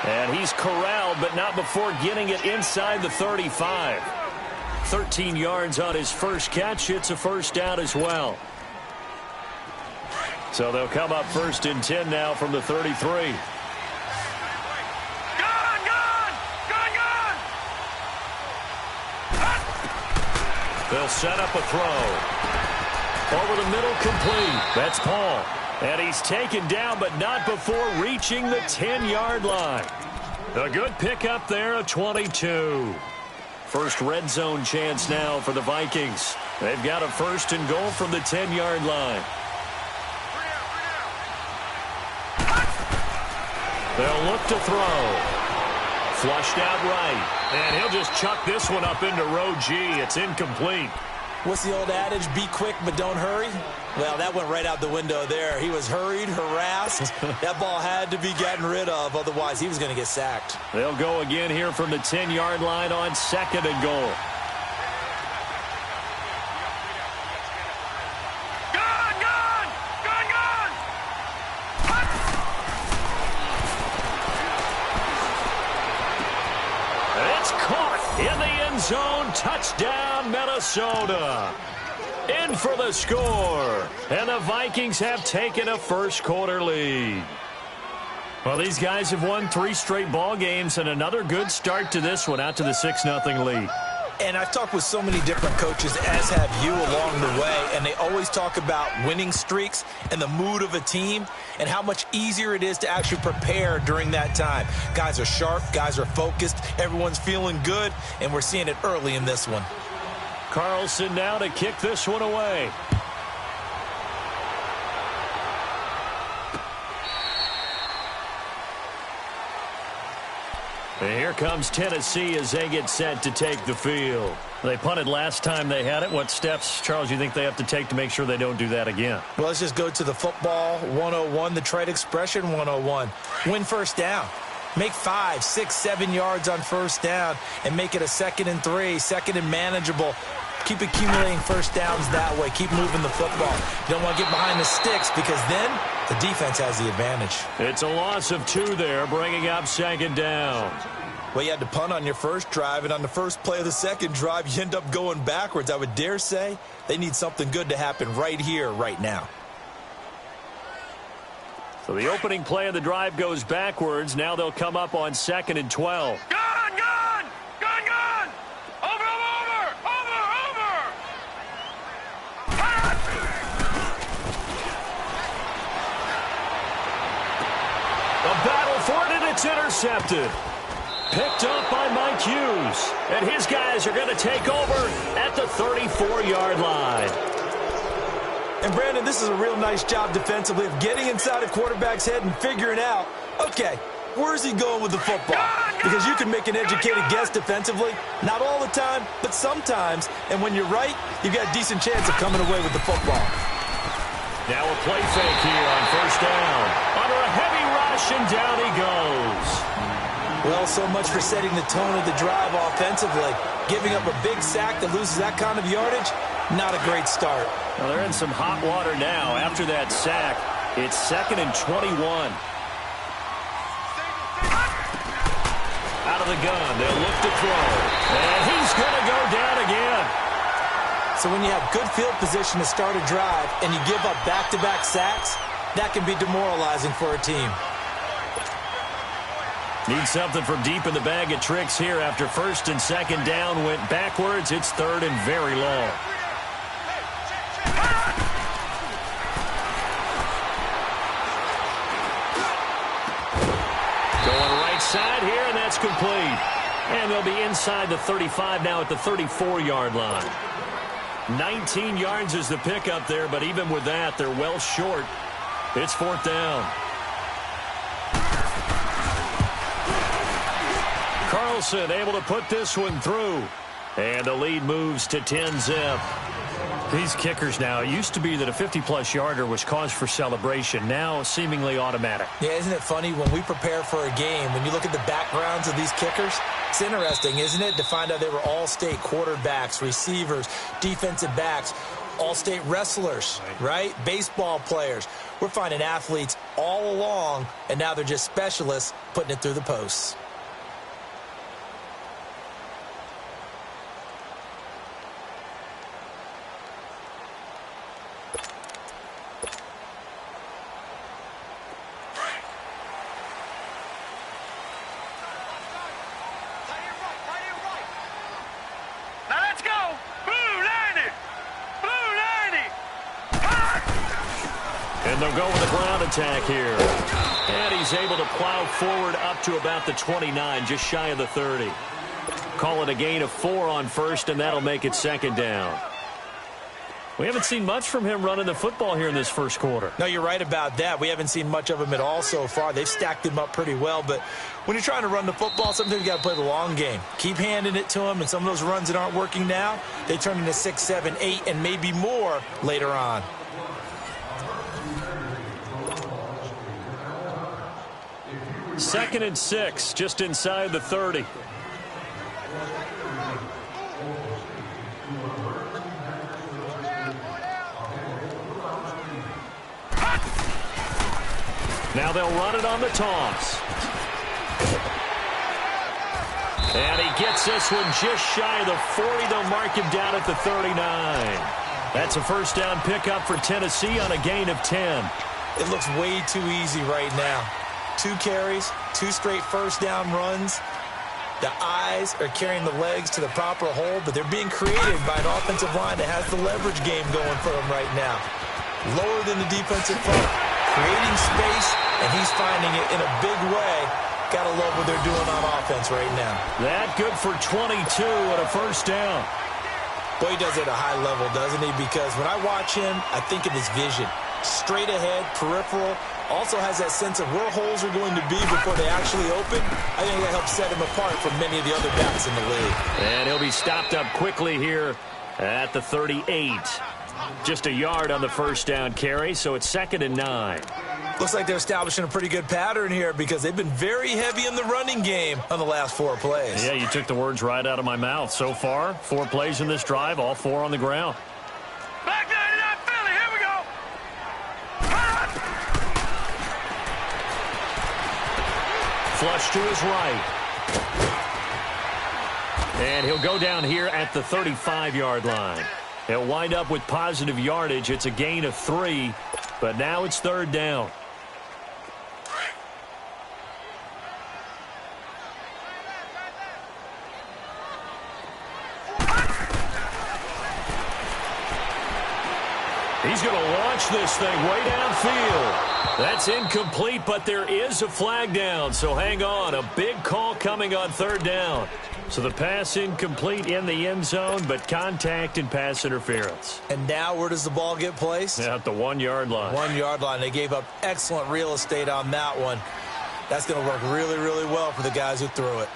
And he's corralled, but not before getting it inside the 35. 13 yards on his first catch. It's a 1st down as well. So they'll come up 1st and 10 now from the 33. Gun! They'll set up a throw. Over the middle, complete. That's Paul. And he's taken down, but not before reaching the 10-yard line. A good pickup there, a 22. First red zone chance now for the Vikings. They've got a 1st and goal from the 10-yard line. They'll look to throw. Flushed out right. And he'll just chuck this one up into row G. It's incomplete. What's the old adage? Be quick, but don't hurry. Well, that went right out the window there. He was hurried, harassed. That ball had to be gotten rid of. Otherwise, he was going to get sacked. They'll go again here from the 10-yard line on 2nd and goal. It's caught in the end zone. Touchdown, Minnesota. In for the score. And the Vikings have taken a first-quarter lead. Well, these guys have won 3 straight ball games and another good start to this one, out to the 6-0 lead. And I've talked with so many different coaches, as have you, along the way, and they always talk about winning streaks and the mood of a team and how much easier it is to actually prepare during that time. Guys are sharp, guys are focused, everyone's feeling good, and we're seeing it early in this one. Carlson now to kick this one away. And here comes Tennessee as they get set to take the field. They punted last time they had it. What steps, Charles, you think they have to take to make sure they don't do that again? Well, let's just go to the football 101, the trade expression 101. Win first down. Make 5, 6, 7 yards on first down and make it a 2nd and 3, 2nd and manageable. Keep accumulating first downs that way. Keep moving the football. You don't want to get behind the sticks because then the defense has the advantage. It's a loss of 2 there, bringing up 2nd down. Well, you had to punt on your first drive, and on the first play of the second drive, you end up going backwards. I would dare say they need something good to happen right here, right now. So the opening play of the drive goes backwards. Now they'll come up on 2nd and 12. Gun, gun! Gun, gun! Over, over, over, over! The battle for it, and it's intercepted. Picked up by Mike Hughes. And his guys are going to take over at the 34-yard line. And, Brandon, this is a real nice job defensively of getting inside a quarterback's head and figuring out, okay, where's he going with the football? Because you can make an educated guess defensively. Not all the time, but sometimes. And when you're right, you've got a decent chance of coming away with the football. Now a play fake here on first down. Under a heavy rush, and down he goes. Well, so much for setting the tone of the drive offensively. Giving up a big sack that loses that kind of yardage, not a great start. Well, they're in some hot water now. After that sack, it's 2nd and 21. Out of the gun, they'll look to throw. And he's going to go down again. So when you have good field position to start a drive and you give up back-to-back sacks, that can be demoralizing for a team. Need something from deep in the bag of tricks here after 1st and 2nd down went backwards. It's 3rd and very long. Going right side here, and that's complete. And they'll be inside the 35 now at the 34-yard line. 19 yards is the pickup there, but even with that, they're well short. It's 4th down. Carlson able to put this one through. And the lead moves to 10-zip. These kickers now, it used to be that a 50-plus yarder was cause for celebration. Now seemingly automatic. Yeah, isn't it funny when we prepare for a game, when you look at the backgrounds of these kickers, it's interesting, isn't it, to find out they were all-state quarterbacks, receivers, defensive backs, all-state wrestlers, right? Baseball players. We're finding athletes all along, and now they're just specialists putting it through the posts. And they'll go with a ground attack here. And he's able to plow forward up to about the 29, just shy of the 30. Call it a gain of 4 on 1st, and that'll make it 2nd down. We haven't seen much from him running the football here in this first quarter. No, you're right about that. We haven't seen much of him at all so far. They've stacked him up pretty well, but when you're trying to run the football, sometimes you got to play the long game. Keep handing it to him, and some of those runs that aren't working now, they turn into 6, 7, 8, and maybe more later on. Second and 6, just inside the 30. Now they'll run it on the toss. And he gets this one just shy of the 40. They'll mark him down at the 39. That's a first down pickup for Tennessee on a gain of 10. It looks way too easy right now. 2 carries, 2 straight first down runs. The eyes are carrying the legs to the proper hole, but they're being created by an offensive line that has the leverage game going for them right now. Lower than the defensive front, creating space, and he's finding it in a big way. Got to love what they're doing on offense right now. That good for 22 and a first down. Boy, he does it at a high level, doesn't he? Because when I watch him, I think of his vision. Straight ahead, peripheral. Also has that sense of where holes are going to be before they actually open. I think that helps set him apart from many of the other backs in the league. And he'll be stopped up quickly here at the 38. Just a yard on the first down carry, so it's 2nd and 9. Looks like they're establishing a pretty good pattern here because they've been very heavy in the running game on the last 4 plays. Yeah, you took the words right out of my mouth. So far, 4 plays in this drive, all 4 on the ground. Back 99 Philly, here we go. Flush to his right. And he'll go down here at the 35-yard line. He'll wind up with positive yardage. It's a gain of 3, but now it's 3rd down. He's going to launch this thing way downfield. That's incomplete, but there is a flag down, so hang on. A big call coming on 3rd down. So the pass incomplete in the end zone, but contact and pass interference. And now where does the ball get placed? Yeah, at the 1-yard line. 1-yard line. They gave up excellent real estate on that one. That's going to work really, really well for the guys who threw it.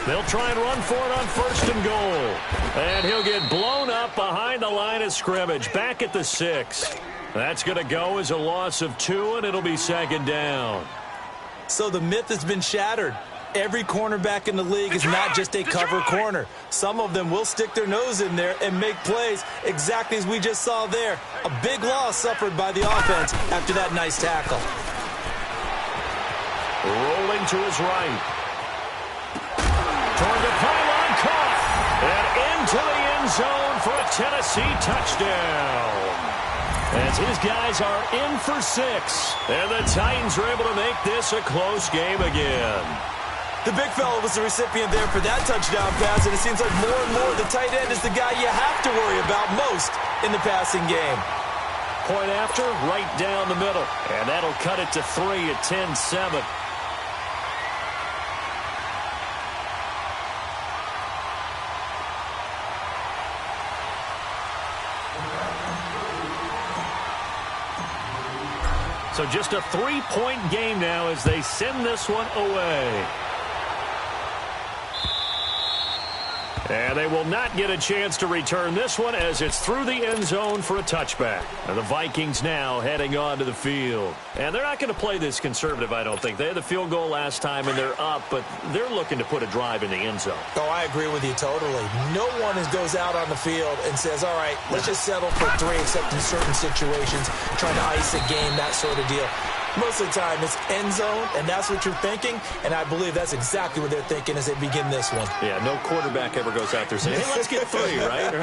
They'll try and run for it on 1st and goal. And he'll get blown up behind the line of scrimmage, back at the 6. That's going to go as a loss of 2, and it'll be 2nd down. So the myth has been shattered. Every cornerback in the league is not just a cover corner. Some of them will stick their nose in there and make plays exactly as we just saw there. A big loss suffered by the offense after that nice tackle. Rolling to his right. Toward the pylon, caught. And into the end zone for a Tennessee touchdown. As his guys are in for 6. And the Titans are able to make this a close game again. The big fella was the recipient there for that touchdown pass, and it seems like more and more the tight end is the guy you have to worry about most in the passing game. Point after, right down the middle. And that'll cut it to 3 at 10-7. So just a 3-point game now as they send this one away. And they will not get a chance to return this one as it's through the end zone for a touchback. And the Vikings now heading onto the field. And they're not going to play this conservative, I don't think. They had the field goal last time and they're up, but they're looking to put a drive in the end zone. Oh, I agree with you totally. No one goes out on the field and says, all right, let's just settle for 3 except in certain situations, trying to ice a game, that sort of deal. Most of the time, it's end zone, and that's what you're thinking, and I believe that's exactly what they're thinking as they begin this one. Yeah, no quarterback ever goes out there saying, hey, let's get 3, right?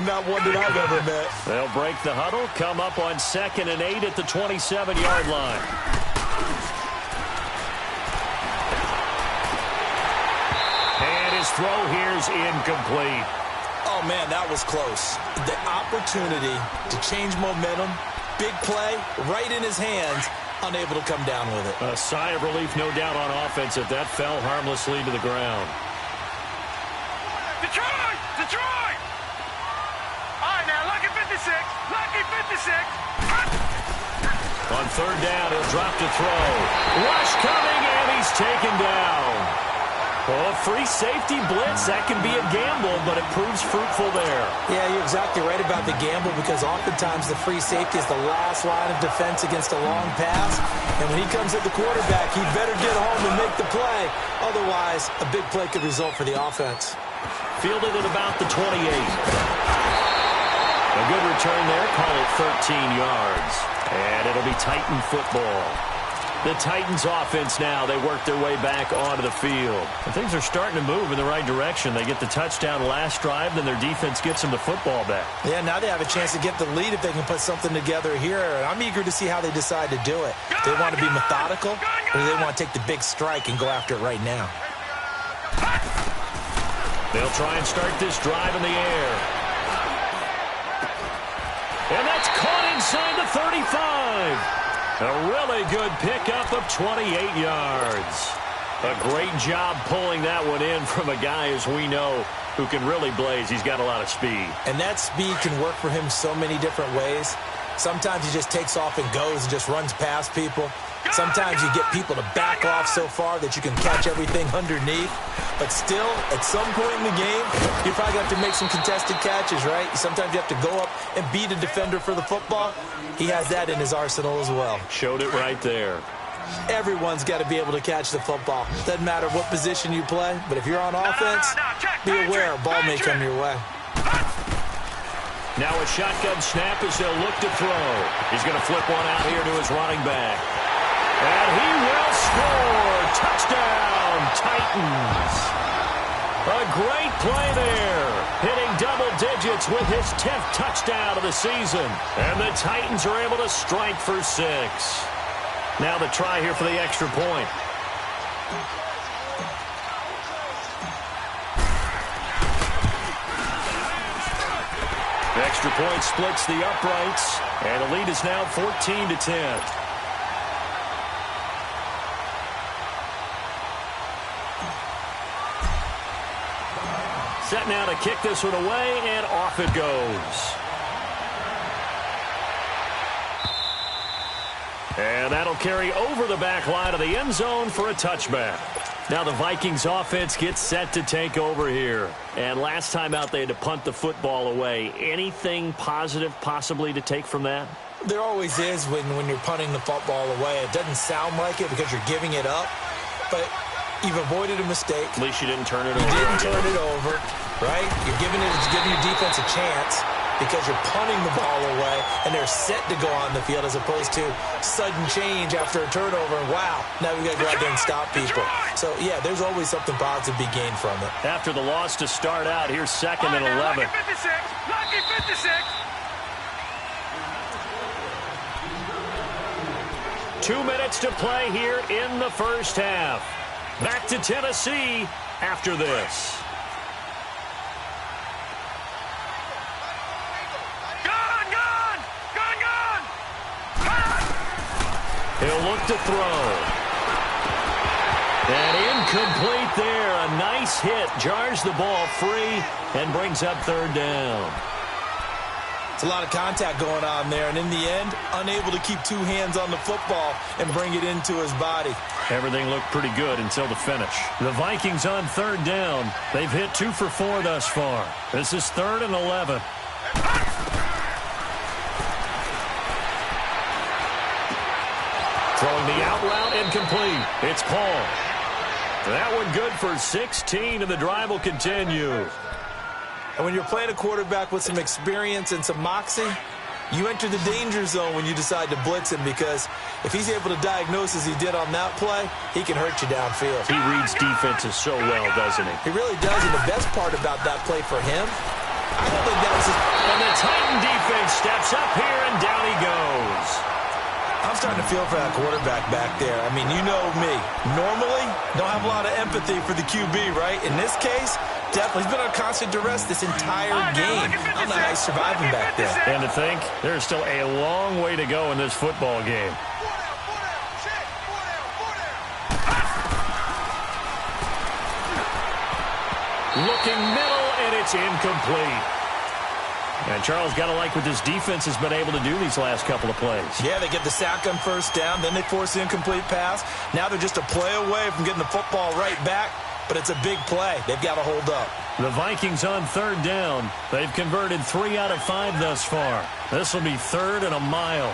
Not one that I've ever met. They'll break the huddle, come up on 2nd and 8 at the 27-yard line. And his throw here's incomplete. Oh, man, that was close. The opportunity to change momentum, big play, right in his hands, unable to come down with it. A sigh of relief, no doubt, on offense if that fell harmlessly to the ground. Detroit! Detroit! All right, now, lucky 56. Lucky 56. On third down, he'll drop to throw. Rush coming, and he's taken down. Oh, free safety blitz, that can be a gamble, but it proves fruitful there. Yeah, you're exactly right about the gamble because oftentimes the free safety is the last line of defense against a long pass. And when he comes at the quarterback, he better get home and make the play. Otherwise, a big play could result for the offense. Fielded at about the 28. A good return there, call it 13 yards. And it'll be Titan football. The Titans offense now, they work their way back onto the field. And things are starting to move in the right direction. They get the touchdown last drive, then their defense gets them the football back. Yeah, now they have a chance to get the lead if they can put something together here. And I'm eager to see how they decide to do it. Do they want to be methodical, or do they want to take the big strike and go after it right now? They'll try and start this drive in the air. And that's caught inside the 35. A really good pickup of 28 yards. A great job pulling that one in from a guy, as we know, who can really blaze. He's got a lot of speed. And that speed can work for him so many different ways. Sometimes he just takes off and goes and just runs past people. Sometimes you get people to back off so far that you can catch everything underneath. But still, at some point in the game, you probably have to make some contested catches, right? Sometimes you have to go up and beat a defender for the football. He has that in his arsenal as well. Showed it right there. Everyone's got to be able to catch the football. Doesn't matter what position you play, but if you're on offense, be aware a ball may come your way. Now a shotgun snap as they'll look to throw. He's going to flip one out here to his running back. And he will score. Touchdown, Titans. A great play there. Hitting double digits with his 10th touchdown of the season. And the Titans are able to strike for 6. Now the try here for the extra point. The extra point splits the uprights. And the lead is now 14-10. Set now to kick this one away, and off it goes. And that'll carry over the back line of the end zone for a touchback. Now the Vikings offense gets set to take over here. And last time out they had to punt the football away. Anything positive possibly to take from that? There always is when you're punting the football away. It doesn't sound like it because you're giving it up, but you've avoided a mistake. At least you didn't turn it over. You didn't turn it over, right? You're giving your defense a chance because you're punting the ball away, and they're set to go on the field as opposed to sudden change after a turnover. And wow, now we've got to go out there and stop people. So, yeah, there's always something positive to be gained from it. After the loss to start out, here's 2nd and 11. Lucky 56. Lucky 56. 2 minutes to play here in the first half. Back to Tennessee after this. He'll look to throw. And incomplete there. A nice hit. Jars the ball free and brings up 3rd down. It's a lot of contact going on there, and in the end, unable to keep 2 hands on the football and bring it into his body. Everything looked pretty good until the finish. The Vikings on 3rd down. They've hit 2 for 4 thus far. This is 3rd and 11. Throwing the out route incomplete. It's Paul. That one good for 16, and the drive will continue. And when you're playing a quarterback with some experience and some moxie, you enter the danger zone when you decide to blitz him, because if he's able to diagnose as he did on that play, he can hurt you downfield. He reads defenses so well, doesn't he? He really does, and the best part about that play for him, I don't think that was his... And the Titan defense steps up here, and down he goes. I'm starting to feel for that quarterback back there. I mean, you know me. Normally, don't have a lot of empathy for the QB, right? In this case, definitely. He's been on constant duress this entire game. I don't know how he's surviving back there. And to think, there's still a long way to go in this football game. Looking middle and it's incomplete. And Charles, got to like what this defense has been able to do these last couple of plays. Yeah, they get the sack on first down, then they force the incomplete pass. Now they're just a play away from getting the football right back, but it's a big play. They've got to hold up. The Vikings on third down. They've converted 3 out of 5 thus far. This will be 3rd and a mile.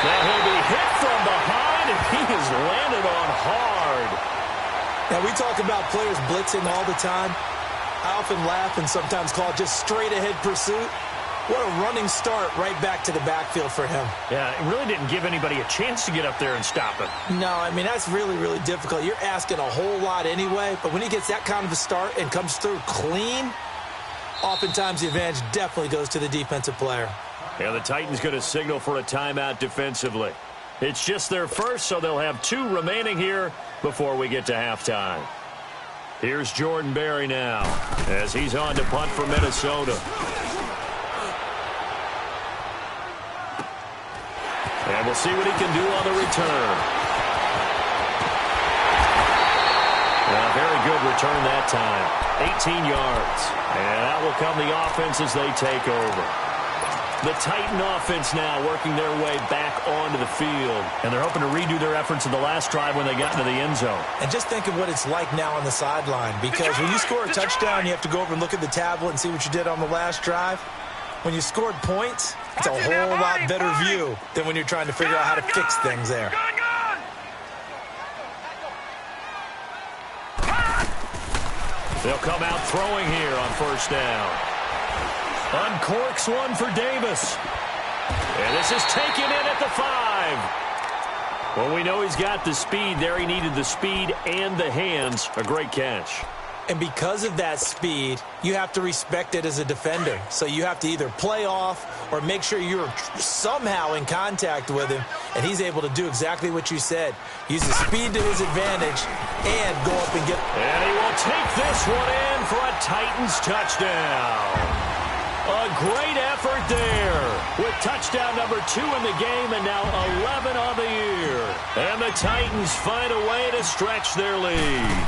Now he'll be hit from behind, and he has landed on hard. Now, we talk about players blitzing all the time. I often laugh and sometimes call it just straight-ahead pursuit. What a running start right back to the backfield for him. Yeah, it really didn't give anybody a chance to get up there and stop him. No, I mean, that's really, really difficult. You're asking a whole lot anyway, but when he gets that kind of a start and comes through clean, oftentimes the advantage definitely goes to the defensive player. Yeah, the Titans going to signal for a timeout defensively. It's just their first, so they'll have 2 remaining here before we get to halftime. Here's Jordan Berry now as he's on to punt for Minnesota. And we'll see what he can do on the return. A very good return that time. 18 yards. And that will come the offense as they take over. The Titan offense now working their way back onto the field. And they're hoping to redo their efforts in the last drive when they got into the end zone. And just think of what it's like now on the sideline. Because when you score a touchdown, you have to go over and look at the tablet and see what you did on the last drive. When you scored points, it's a whole lot better view than when you're trying to figure out how to fix things there. They'll come out throwing here on first down. Uncorks one for Davis. And this is taken in at the 5. Well, we know he's got the speed there. He needed the speed and the hands. A great catch. And because of that speed, you have to respect it as a defender. So you have to either play off or make sure you're somehow in contact with him. And he's able to do exactly what you said. Use the speed to his advantage and go up and get... And he will take this one in for a Titans touchdown. A great effort there with touchdown number 2 in the game and now 11 on the year. And the Titans find a way to stretch their lead.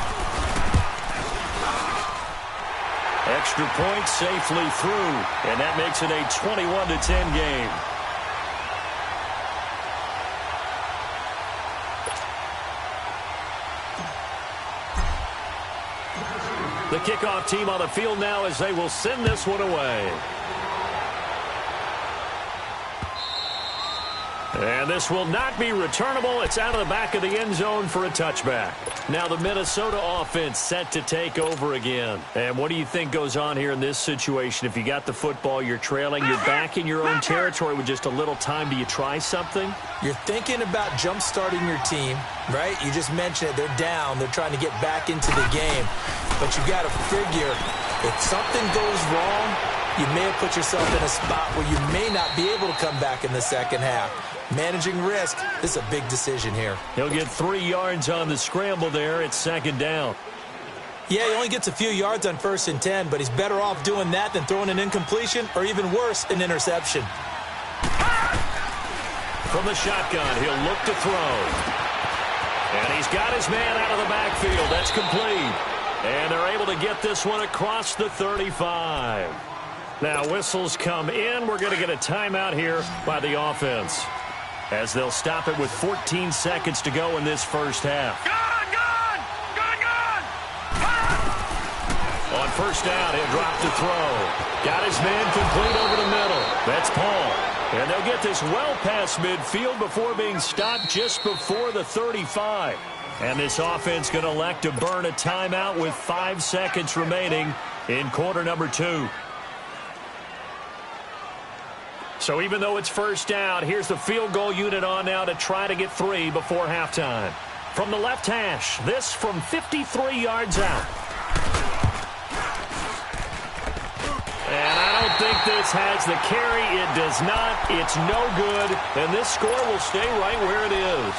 Extra point safely through, and that makes it a 21-10 game. The kickoff team on the field now as they will send this one away. And this will not be returnable. It's out of the back of the end zone for a touchback. Now the Minnesota offense set to take over again. And what do you think goes on here in this situation? If you got the football, you're trailing, you're back in your own territory with just a little time. Do you try something? You're thinking about jump-starting your team, right? You just mentioned it. They're down. They're trying to get back into the game. But you got to figure, if something goes wrong, you may have put yourself in a spot where you may not be able to come back in the second half. Managing risk, this is a big decision here. He'll get 3 yards on the scramble there. It's second down. Yeah, he only gets a few yards on 1st and 10, but he's better off doing that than throwing an incompletion or even worse, an interception. From the shotgun, he'll look to throw. And he's got his man out of the backfield. That's complete. And they're able to get this one across the 35. Now whistles come in. We're going to get a timeout here by the offense, as they'll stop it with 14 seconds to go in this first half. On first down, he'll drop to throw. Got his man complete over the middle. That's Paul. And they'll get this well past midfield before being stopped just before the 35. And this offense going to elect to burn a timeout with 5 seconds remaining in quarter number 2. So even though it's first down, here's the field goal unit on now to try to get 3 before halftime. From the left hash, this from 53 yards out. And I don't think this has the carry. It does not. It's no good. And this score will stay right where it is.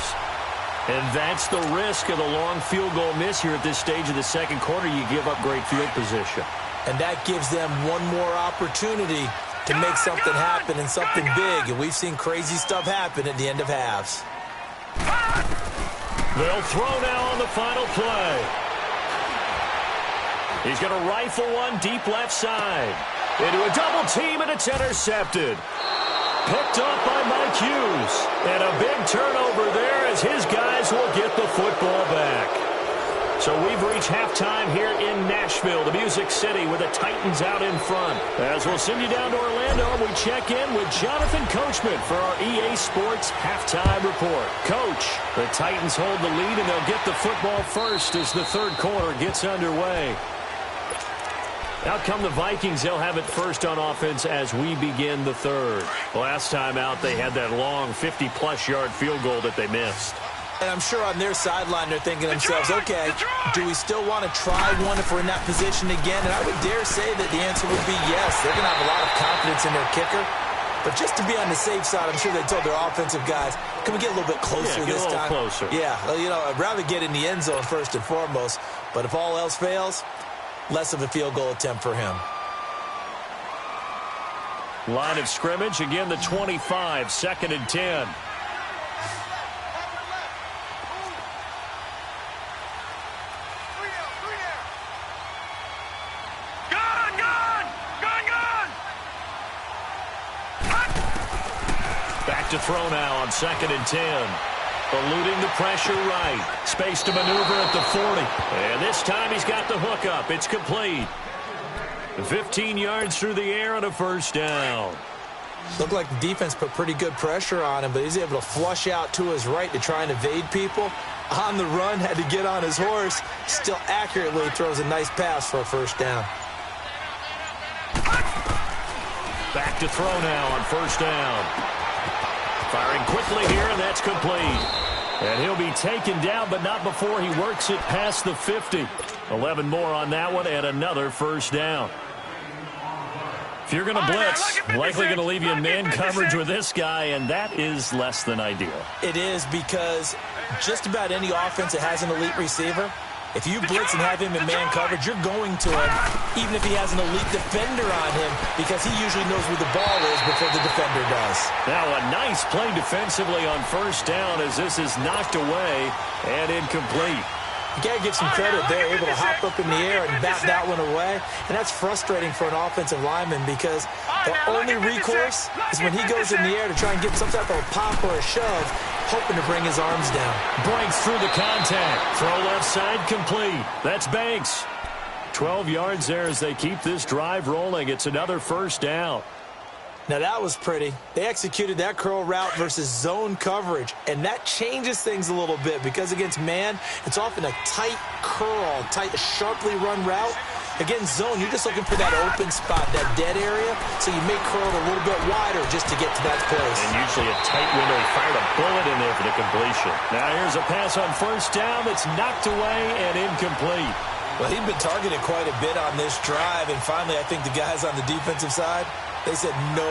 And that's the risk of the long field goal miss here at this stage of the second quarter. You give up great field position. And that gives them one more opportunity to make something happen and something big. And we've seen crazy stuff happen at the end of halves. They'll throw now on the final play. He's going to rifle one deep left side. Into a double team, and it's intercepted. Picked off by Mike Hughes. And a big turnover there as his guys will get the football back. So we've reached halftime here in Nashville, the Music City, with the Titans out in front. As we'll send you down to Orlando, we check in with Jonathan Coachman for our EA Sports Halftime Report. Coach, the Titans hold the lead, and they'll get the football first as the third quarter gets underway. Out come the Vikings. They'll have it first on offense as we begin the third. Last time out, they had that long 50-plus yard field goal that they missed. And I'm sure on their sideline they're thinking to themselves, okay, do we still want to try one if we're in that position again? And I would dare say that the answer would be yes. They're going to have a lot of confidence in their kicker. But just to be on the safe side, I'm sure they told their offensive guys, can we get a little bit closer this time? Closer. Yeah, you know, I'd rather get in the end zone first and foremost. But if all else fails, less of a field goal attempt for him. Line of scrimmage, again the 25, 2nd and 10. Back to throw now on 2nd and 10. Eluding the pressure right. Space to maneuver at the 40. And this time he's got the hook up. It's complete. 15 yards through the air and a first down. Looked like the defense put pretty good pressure on him, but he's able to flush out to his right to try and evade people. On the run, had to get on his horse. Still accurately throws a nice pass for a first down. Back to throw now on first down. Firing quickly here, and that's complete. And he'll be taken down, but not before he works it past the 50. 11 more on that one, and another first down. If you're going to blitz, likely going to leave you in man coverage with this guy, and that is less than ideal. It is, because just about any offense that has an elite receiver, if you blitz and have him in man coverage, you're going to him, even if he has an elite defender on him, because he usually knows where the ball is before the defender does. Now a nice play defensively on first down as this is knocked away and incomplete. You got to give some credit. They're able to hop up in the air and bat that one away. And that's frustrating for an offensive lineman because the only recourse is when he goes in the air to try and get some type of a pop or a shove, hoping to bring his arms down. Breaks through the contact. Throw left side complete. That's Banks. 12 yards there as they keep this drive rolling. It's another first down. Now, that was pretty. They executed that curl route versus zone coverage, and that changes things a little bit because against man, it's often a tight curl, tight, sharply run route. Against zone, you're just looking for that open spot, that dead area, so you may curl it a little bit wider just to get to that place. And usually a tight window. He fired a bullet in there for the completion. Now here's a pass on first down that's knocked away and incomplete. Well, he'd been targeted quite a bit on this drive, and finally I think the guys on the defensive side, they said no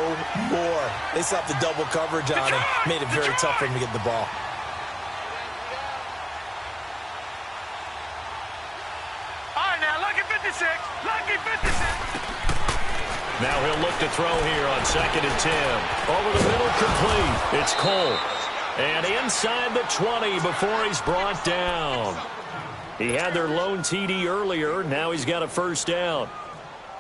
more. They slapped the double coverage on him, made it very tough for him to get the ball. All right, now, lucky 56. Lucky 56. Now he'll look to throw here on 2nd and 10. Over the middle, complete. It's Cole. And inside the 20 before he's brought down. He had their lone TD earlier. Now he's got a first down.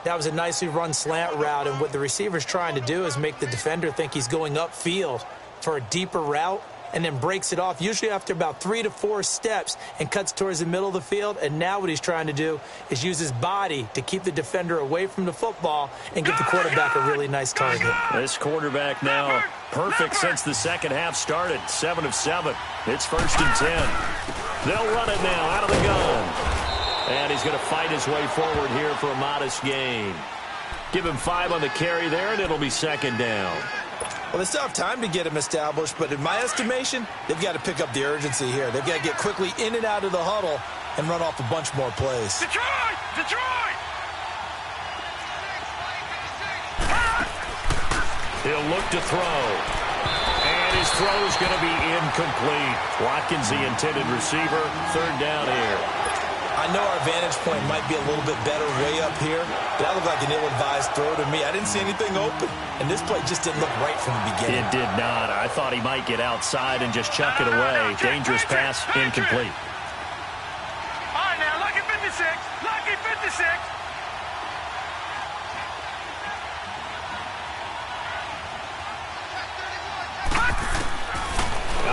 That was a nicely run slant route, and what the receiver's trying to do is make the defender think he's going upfield for a deeper route and then breaks it off, usually after about 3 to 4 steps, and cuts towards the middle of the field. And now what he's trying to do is use his body to keep the defender away from the football and give the quarterback a really nice target. This quarterback now perfect since the second half started, 7 of 7. It's 1st and 10. They'll run it now out of the gun. And he's going to fight his way forward here for a modest gain. Give him 5 on the carry there, and it'll be 2nd down. Well, they still have time to get him established, but in my estimation, they've got to pick up the urgency here. They've got to get quickly in and out of the huddle and run off a bunch more plays. Detroit! Detroit! He'll look to throw. And his throw's going to be incomplete. Watkins, the intended receiver. 3rd down here. I I know our vantage point might be a little bit better way up here, but that looked like an ill-advised throw to me. I didn't see anything open, and this play just didn't look right from the beginning. It did not. I thought he might get outside and just chuck it away. Dangerous pass, incomplete. All right, now, lucky 56. Lucky 56.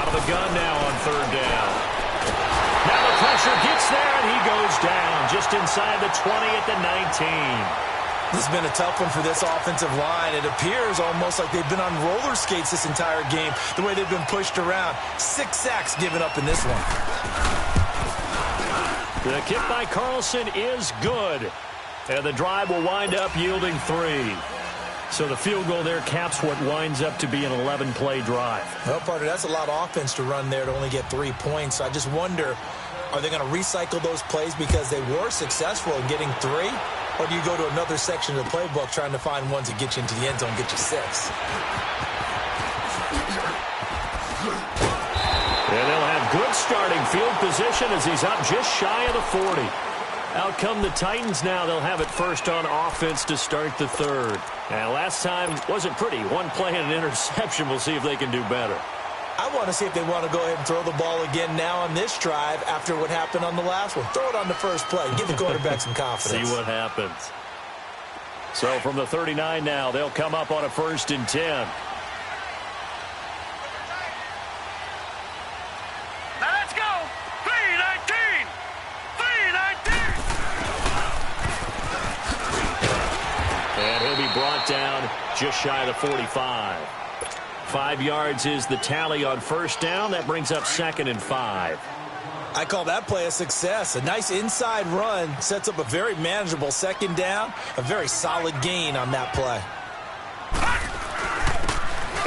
Out of the gun now on third down. Now the pressure gets there, and he goes down just inside the 20 at the 19. This has been a tough one for this offensive line. It appears almost like they've been on roller skates this entire game, the way they've been pushed around. 6 sacks given up in this one. The kick by Carlson is good, and the drive will wind up yielding 3. So the field goal there caps what winds up to be an 11-play drive. Well, partner, that's a lot of offense to run there to only get 3 points. So I just wonder, are they going to recycle those plays because they were successful in getting 3? Or do you go to another section of the playbook trying to find ones that get you into the end zone, get you 6? And they'll have good starting field position as he's up just shy of the 40. Out come the Titans now. They'll have it first on offense to start the third. And last time wasn't pretty. 1 play and an interception. We'll see if they can do better. I want to see if they want to go ahead and throw the ball again now on this drive after what happened on the last one. Throw it on the first play. Give the quarterback some confidence. See what happens. So from the 39 now, they'll come up on a 1st and 10. Now let's go. 3-19. 3-19. And he'll be brought down just shy of the 45. 5 yards is the tally on first down. That brings up 2nd and 5. I call that play a success. A nice inside run sets up a very manageable 2nd down. A very solid gain on that play.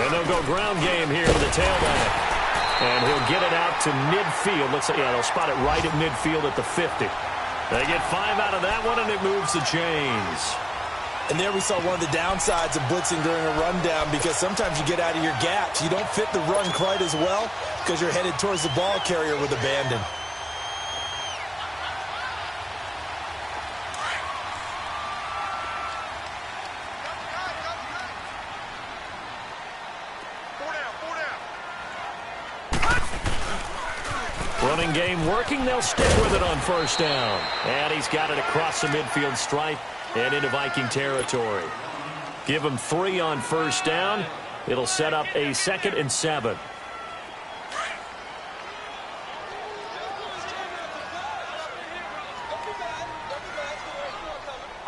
And they'll go ground game here to the tailback. And he'll get it out to midfield. Looks like, yeah, they'll spot it right at midfield at the 50. They get 5 out of that one, and it moves the chains. And there we saw one of the downsides of blitzing during a rundown, because sometimes you get out of your gaps. You don't fit the run quite as well because you're headed towards the ball carrier with abandon. Running game working. They'll stick with it on first down. And he's got it across the midfield stripe and into Viking territory. Give him 3 on first down. It'll set up a 2nd and 7.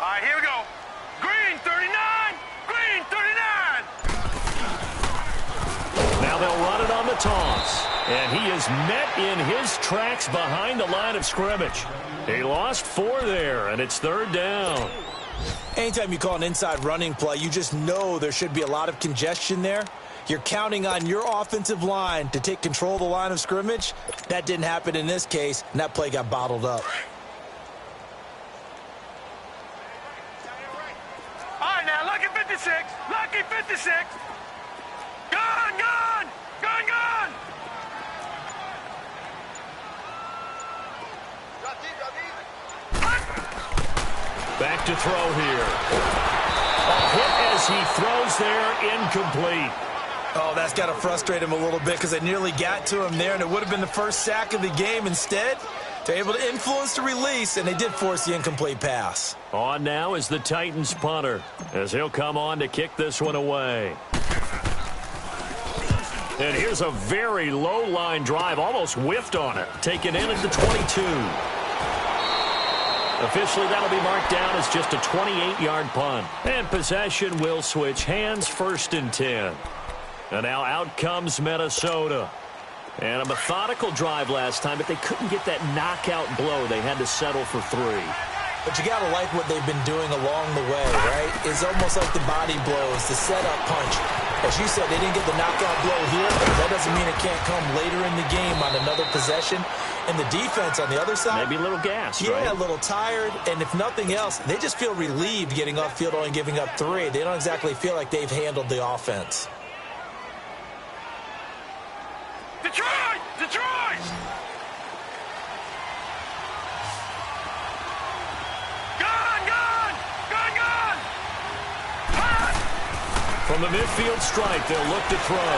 All right, here we go. Green 39. Green 39. Now they'll run it on the toss. And he is met in his tracks behind the line of scrimmage. He lost 4 there, and it's 3rd down. Anytime you call an inside running play, you just know there should be a lot of congestion there. You're counting on your offensive line to take control of the line of scrimmage. That didn't happen in this case, and that play got bottled up. All right, now, lucky 56. Lucky 56. Gone, gone. Gone, gone. Back to throw here. A hit as he throws there, incomplete. Oh, that's got to frustrate him a little bit because they nearly got to him there, and it would have been the first sack of the game. Instead, they're able to influence the release, and they did force the incomplete pass. On now is the Titans punter, as he'll come on to kick this one away. And here's a very low-line drive, almost whiffed on it. Taken in at the 22. Officially, that'll be marked down as just a 28-yard punt. And possession will switch hands, 1st and 10. And now out comes Minnesota. And a methodical drive last time, but they couldn't get that knockout blow. They had to settle for 3. But you got to like what they've been doing along the way, right? It's almost like the body blows, the setup punch. As you said, they didn't get the knockout blow here, but that doesn't mean it can't come later in the game on another possession. And the defense on the other side, maybe a little gassed, yeah, right? a little tired. And if nothing else, they just feel relieved getting off field only giving up 3. They don't exactly feel like they've handled the offense. Detroit! Detroit! From the midfield stripe, they'll look to throw.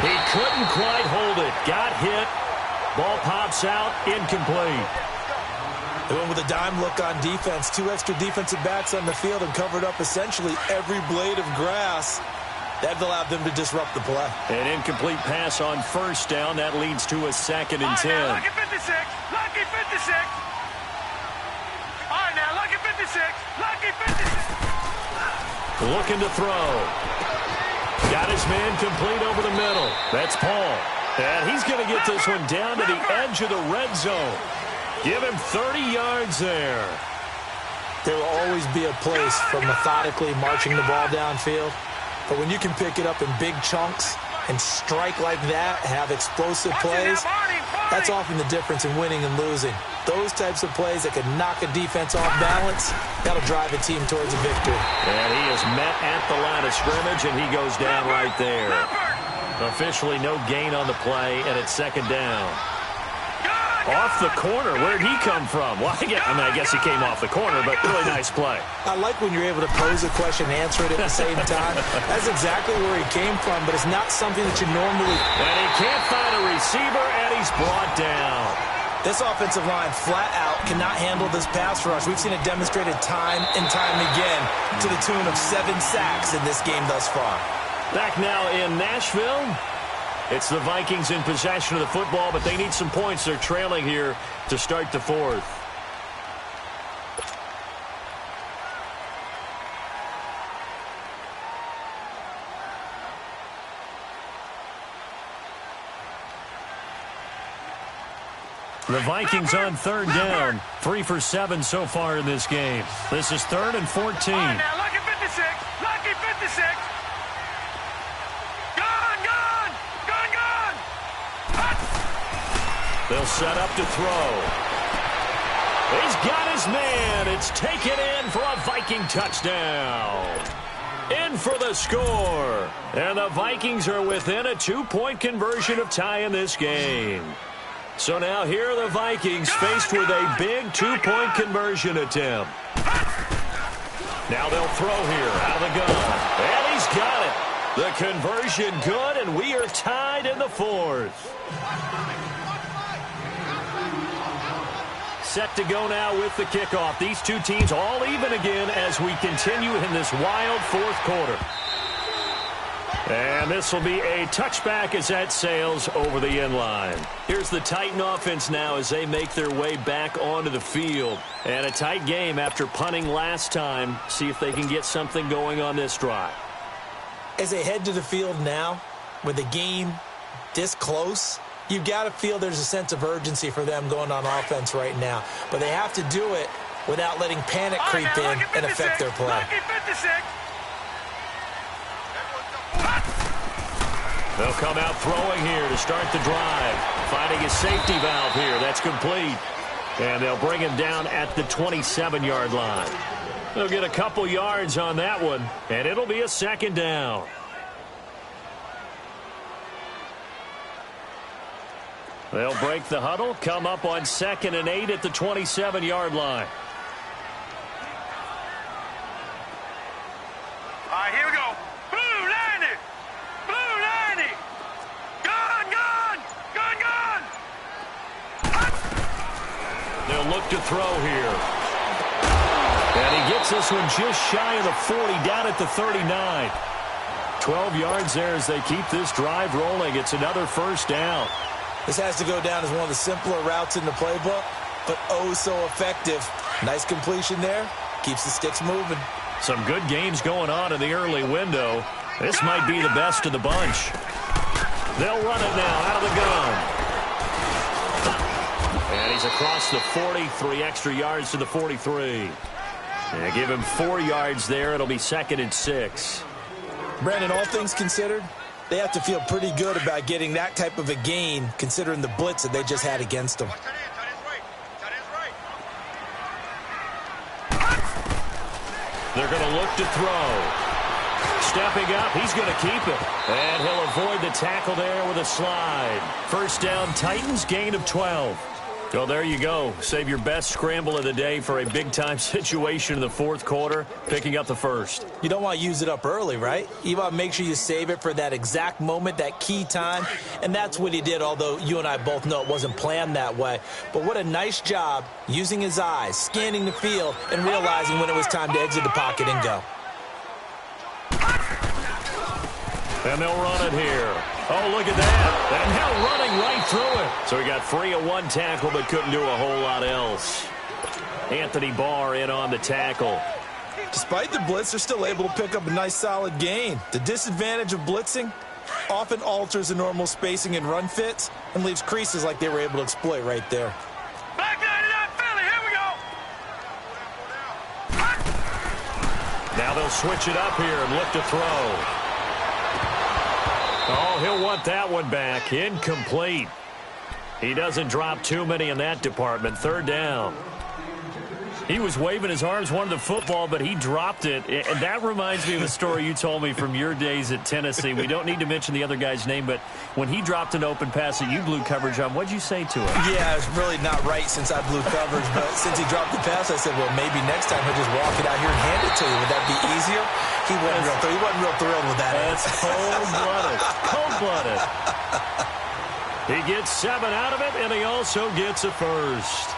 He couldn't quite hold it. Got hit. Ball pops out. Incomplete. They went with a dime look on defense. 2 extra defensive backs on the field and covered up essentially every blade of grass. That allowed them to disrupt the play. An incomplete pass on first down. That leads to a 2nd and 10. Now, lucky 56. Lucky 56. All right, now, lucky 56. Lucky 56. Looking to throw. Got his man complete over the middle. That's Paul. And he's going to get this one down to the edge of the red zone. Give him 30 yards there. There will always be a place for methodically marching the ball downfield. But when you can pick it up in big chunks and strike like that, have explosive plays, that's often the difference in winning and losing. Those types of plays that can knock a defense off balance, that'll drive a team towards a victory. And he is met at the line of scrimmage, and he goes down right there. Officially no gain on the play, and it's 2nd down. Off the corner. Where'd he come from? Well, I guess he came off the corner, but really nice play. I like when you're able to pose a question and answer it at the same time. That's exactly where he came from, but it's not something that you normally... And he can't find a receiver, and he's brought down. This offensive line, flat out, cannot handle this pass rush. We've seen it demonstrated time and time again to the tune of 7 sacks in this game thus far. Back now in Nashville. It's the Vikings in possession of the football, but they need some points. They're trailing here to start the 4th. The Vikings on 3rd down. 3 for 7 so far in this game. This is 3rd and 14. All right, now, lucky 56. Lucky 56. They'll set up to throw. He's got his man. It's taken in for a Viking touchdown. In for the score. And the Vikings are within a 2-point conversion of tying this game. So now here are the Vikings faced with a big 2-point conversion attempt. Now they'll throw here out of the gun. And he's got it. The conversion good, and we are tied in the 4th. Set to go now with the kickoff. These two teams all even again as we continue in this wild 4th quarter. And this will be a touchback as that sails over the end line. Here's the Titan offense now as they make their way back onto the field. And a tight game after punting last time. See if they can get something going on this drive. As they head to the field now, with the game this close, you've got to feel there's a sense of urgency for them going on offense right now. But they have to do it without letting panic creep in and affect their play. They'll come out throwing here to start the drive. Finding a safety valve here. That's complete. And they'll bring him down at the 27-yard line. They'll get a couple yards on that one, and it'll be a 2nd down. They'll break the huddle, come up on 2nd and 8 at the 27-yard line. All right, here we go. Blue 90. Blue 90. Gun, gun. Gun, gun. They'll look to throw here. And he gets this one just shy of the 40, down at the 39. 12 yards there as they keep this drive rolling. It's another 1st down. This has to go down as one of the simpler routes in the playbook, but oh so effective. Nice completion there. Keeps the sticks moving. Some good games going on in the early window. This might be the best of the bunch. They'll run it now out of the gun. And he's across the 40, 3 extra yards to the 43. And give him 4 yards there. It'll be 2nd and 6. Brandon, all things considered, they have to feel pretty good about getting that type of a gain, considering the blitz that they just had against them. They're going to look to throw. Stepping up, he's going to keep it. And he'll avoid the tackle there with a slide. 1st down, Titans, gain of 12. Well, there you go. Save your best scramble of the day for a big-time situation in the fourth quarter, picking up the first. You don't want to use it up early, right? You want to make sure you save it for that exact moment, that key time, and that's what he did, although you and I both know it wasn't planned that way. But what a nice job using his eyes, scanning the field, and realizing when it was time to exit the pocket and go. And they'll run it here. Oh, look at that. And now running right through it. So he got free of one tackle but couldn't do a whole lot else. Anthony Barr in on the tackle. Despite the blitz, they're still able to pick up a nice solid gain. The disadvantage of blitzing often alters the normal spacing and run fits and leaves creases like they were able to exploit right there. Back line it up, Philly. Here we go. Now they'll switch it up here and look to throw. Oh, he'll want that one back. Incomplete. He doesn't drop too many in that department. Third down. He was waving his arms, wanted the football, but he dropped it. And that reminds me of a story you told me from your days at Tennessee. We don't need to mention the other guy's name, but when he dropped an open pass that you blew coverage on, what'd you say to him? Yeah, it's really not right since I blew coverage, but since he dropped the pass, I said, well, maybe next time he'll just walk it out here and hand it to you. Would that be easier? He wasn't real thrilled with that. That's cold-blooded. Cold-blooded. He gets 7 out of it, and he also gets a first.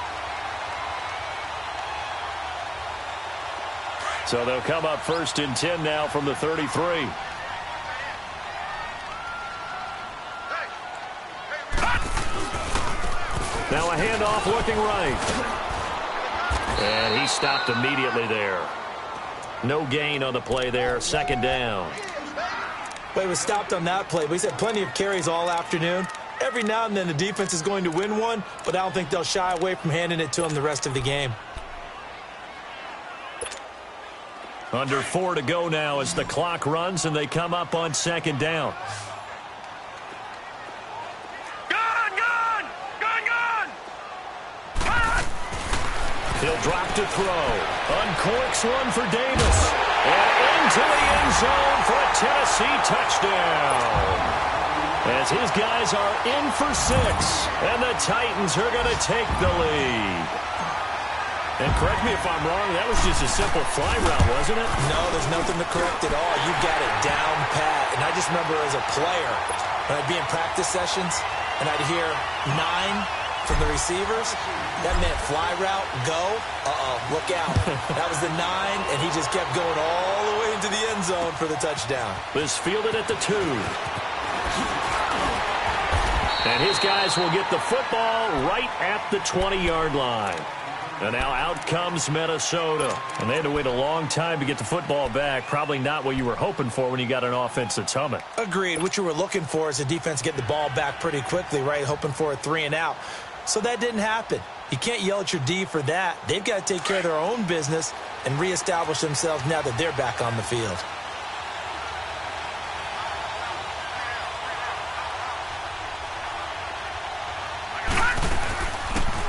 So they'll come up 1st and 10 now from the 33. Now a handoff looking right. And he stopped immediately there. No gain on the play there. 2nd down. Well, he was stopped on that play, but he's had plenty of carries all afternoon. Every now and then the defense is going to win one, but I don't think they'll shy away from handing it to him the rest of the game. Under 4 to go now as the clock runs and they come up on 2nd down. Gone, gone! Gone, gone! He'll drop to throw. Uncorks one for Davis. And into the end zone for a Tennessee touchdown. As his guys are in for 6. And the Titans are going to take the lead. And correct me if I'm wrong, that was just a simple fly route, wasn't it? No, there's nothing to correct at all. You got it down pat. And I just remember as a player, when I'd be in practice sessions, and I'd hear 9 from the receivers, that meant fly route, go, look out. That was the 9, and he just kept going all the way into the end zone for the touchdown. This fielded at the 2. And his guys will get the football right at the 20-yard line. And now out comes Minnesota. And they had to wait a long time to get the football back. Probably not what you were hoping for when you got an offense that's humming. Agreed. What you were looking for is the defense get the ball back pretty quickly, right? Hoping for a 3 and out. So that didn't happen. You can't yell at your D for that. They've got to take care of their own business and reestablish themselves now that they're back on the field.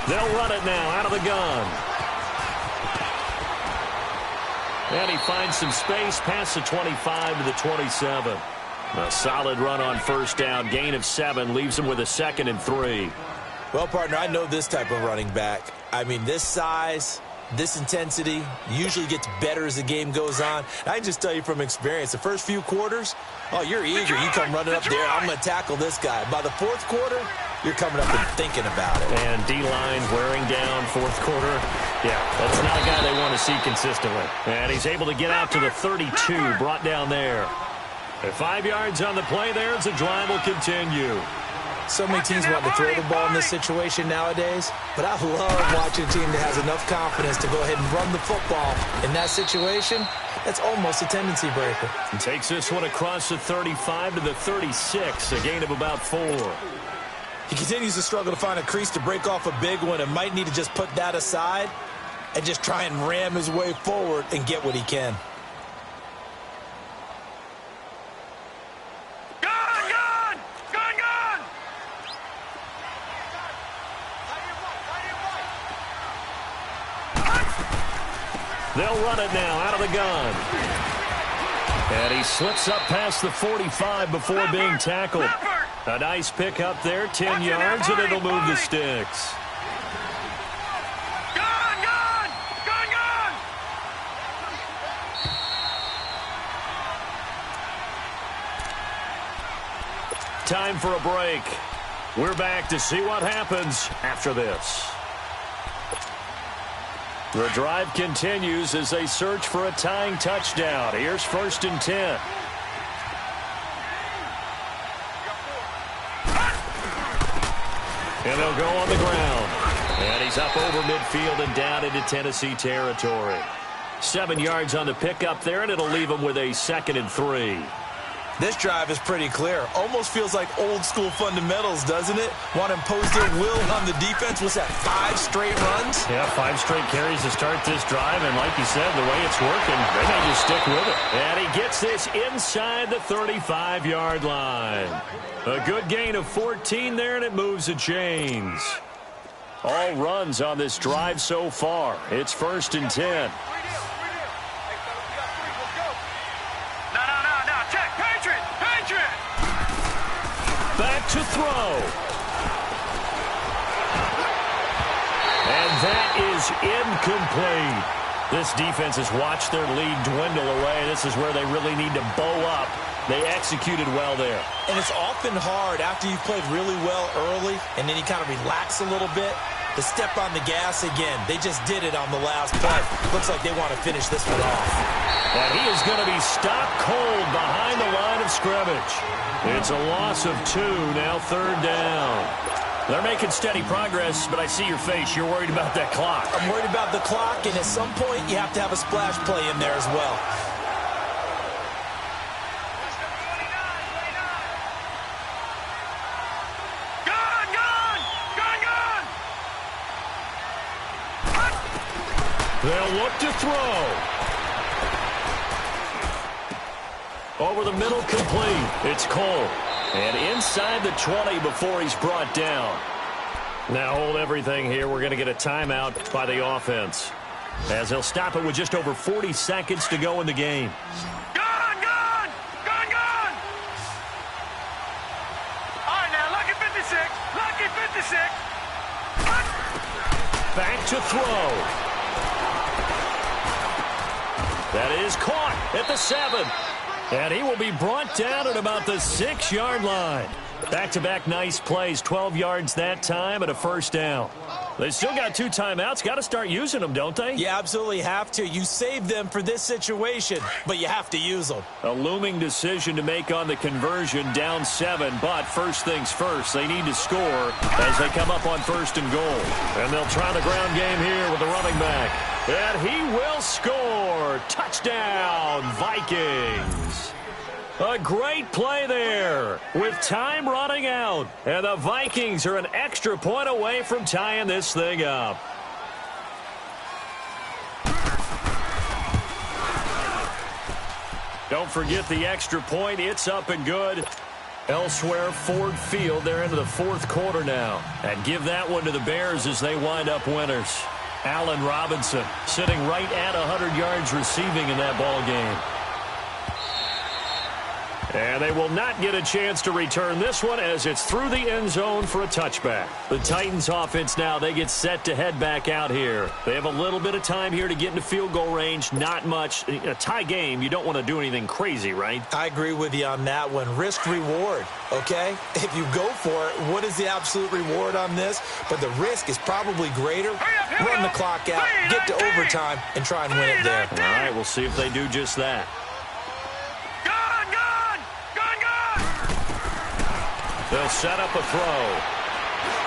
They'll run it now out of the gun. And he finds some space past the 25 to the 27. A solid run on 1st down. Gain of 7 leaves him with a 2nd and 3. Well, partner, I know this type of running back. I mean, this size, this intensity usually gets better as the game goes on. I can just tell you from experience, the first few quarters, oh, you're eager. You come running up there, I'm going to tackle this guy. By the 4th quarter, you're coming up and thinking about it. And D-line wearing down 4th quarter. Yeah, that's not a guy they want to see consistently. And he's able to get out to the 32, brought down there. At 5 yards on the play there as the drive will continue. So many teams want to throw the ball in this situation nowadays, but I love watching a team that has enough confidence to go ahead and run the football. In that situation, that's almost a tendency breaker. He takes this one across the 35 to the 36, a gain of about 4. He continues to struggle to find a crease to break off a big one and might need to just put that aside and just try and ram his way forward and get what he can. They'll run it now out of the gun. And he slips up past the 45 before being tackled. A nice pick up there, 10 yards, and it'll move the sticks. time for a break. We're back to see what happens after this. The drive continues as they search for a tying touchdown. Here's 1st and 10. And they'll go on the ground. And he's up over midfield and down into Tennessee territory. 7 yards on the pickup there, and it'll leave him with a 2nd and 3. This drive is pretty clear. Almost feels like old school fundamentals, doesn't it? Want to impose their will on the defense. What's that, 5 straight runs? Yeah, 5 straight carries to start this drive, and like you said, the way it's working, they may just stick with it. And he gets this inside the 35-yard line. A good gain of 14 there, and it moves the chains. All runs on this drive so far. It's 1st and 10. Back to throw. And that is incomplete. This defense has watched their lead dwindle away. This is where they really need to bow up. They executed well there. And it's often hard after you've played really well early and then you kind of relax a little bit to step on the gas again. They just did it on the last play. Looks like they want to finish this one off. And he is going to be stopped cold behind the line of scrimmage. It's a loss of 2, now 3rd down. They're making steady progress, but I see your face. You're worried about that clock. I'm worried about the clock, and at some point you have to have a splash play in there as well. They'll look to throw. Over the middle, complete. It's Cole. And inside the 20 before he's brought down. Now hold everything here. We're going to get a timeout by the offense, as they'll stop it with just over 40 seconds to go in the game. Gone! All right, now, lucky 56. Lucky 56. Back to throw. That is caught at the 7. And he will be brought down at about the 6-yard line. Back-to-back nice plays, 12 yards that time and a 1st down. They still got 2 timeouts. Got to start using them, don't they? You absolutely have to. You save them for this situation, but you have to use them. A looming decision to make on the conversion, down 7. But first things first, they need to score as they come up on 1st and goal. And they'll try the ground game here with the running back. And he will score. Touchdown, Vikings. A great play there with time running out. And the Vikings are an extra point away from tying this thing up. Don't forget the extra point. It's up and good. Elsewhere, Ford Field, they're into the 4th quarter now. And give that one to the Bears as they wind up winners. Allen Robinson sitting right at 100 yards receiving in that ball game. And they will not get a chance to return this one as it's through the end zone for a touchback. The Titans offense now, they get set to head back out here. They have a little bit of time here to get into field goal range. Not much. A tie game, you don't want to do anything crazy, right? I agree with you on that one. Risk reward, okay? If you go for it, what is the absolute reward on this? But the risk is probably greater. Run the clock out, get to overtime, and try and win it there. All right, we'll see if they do just that. They'll set up a throw.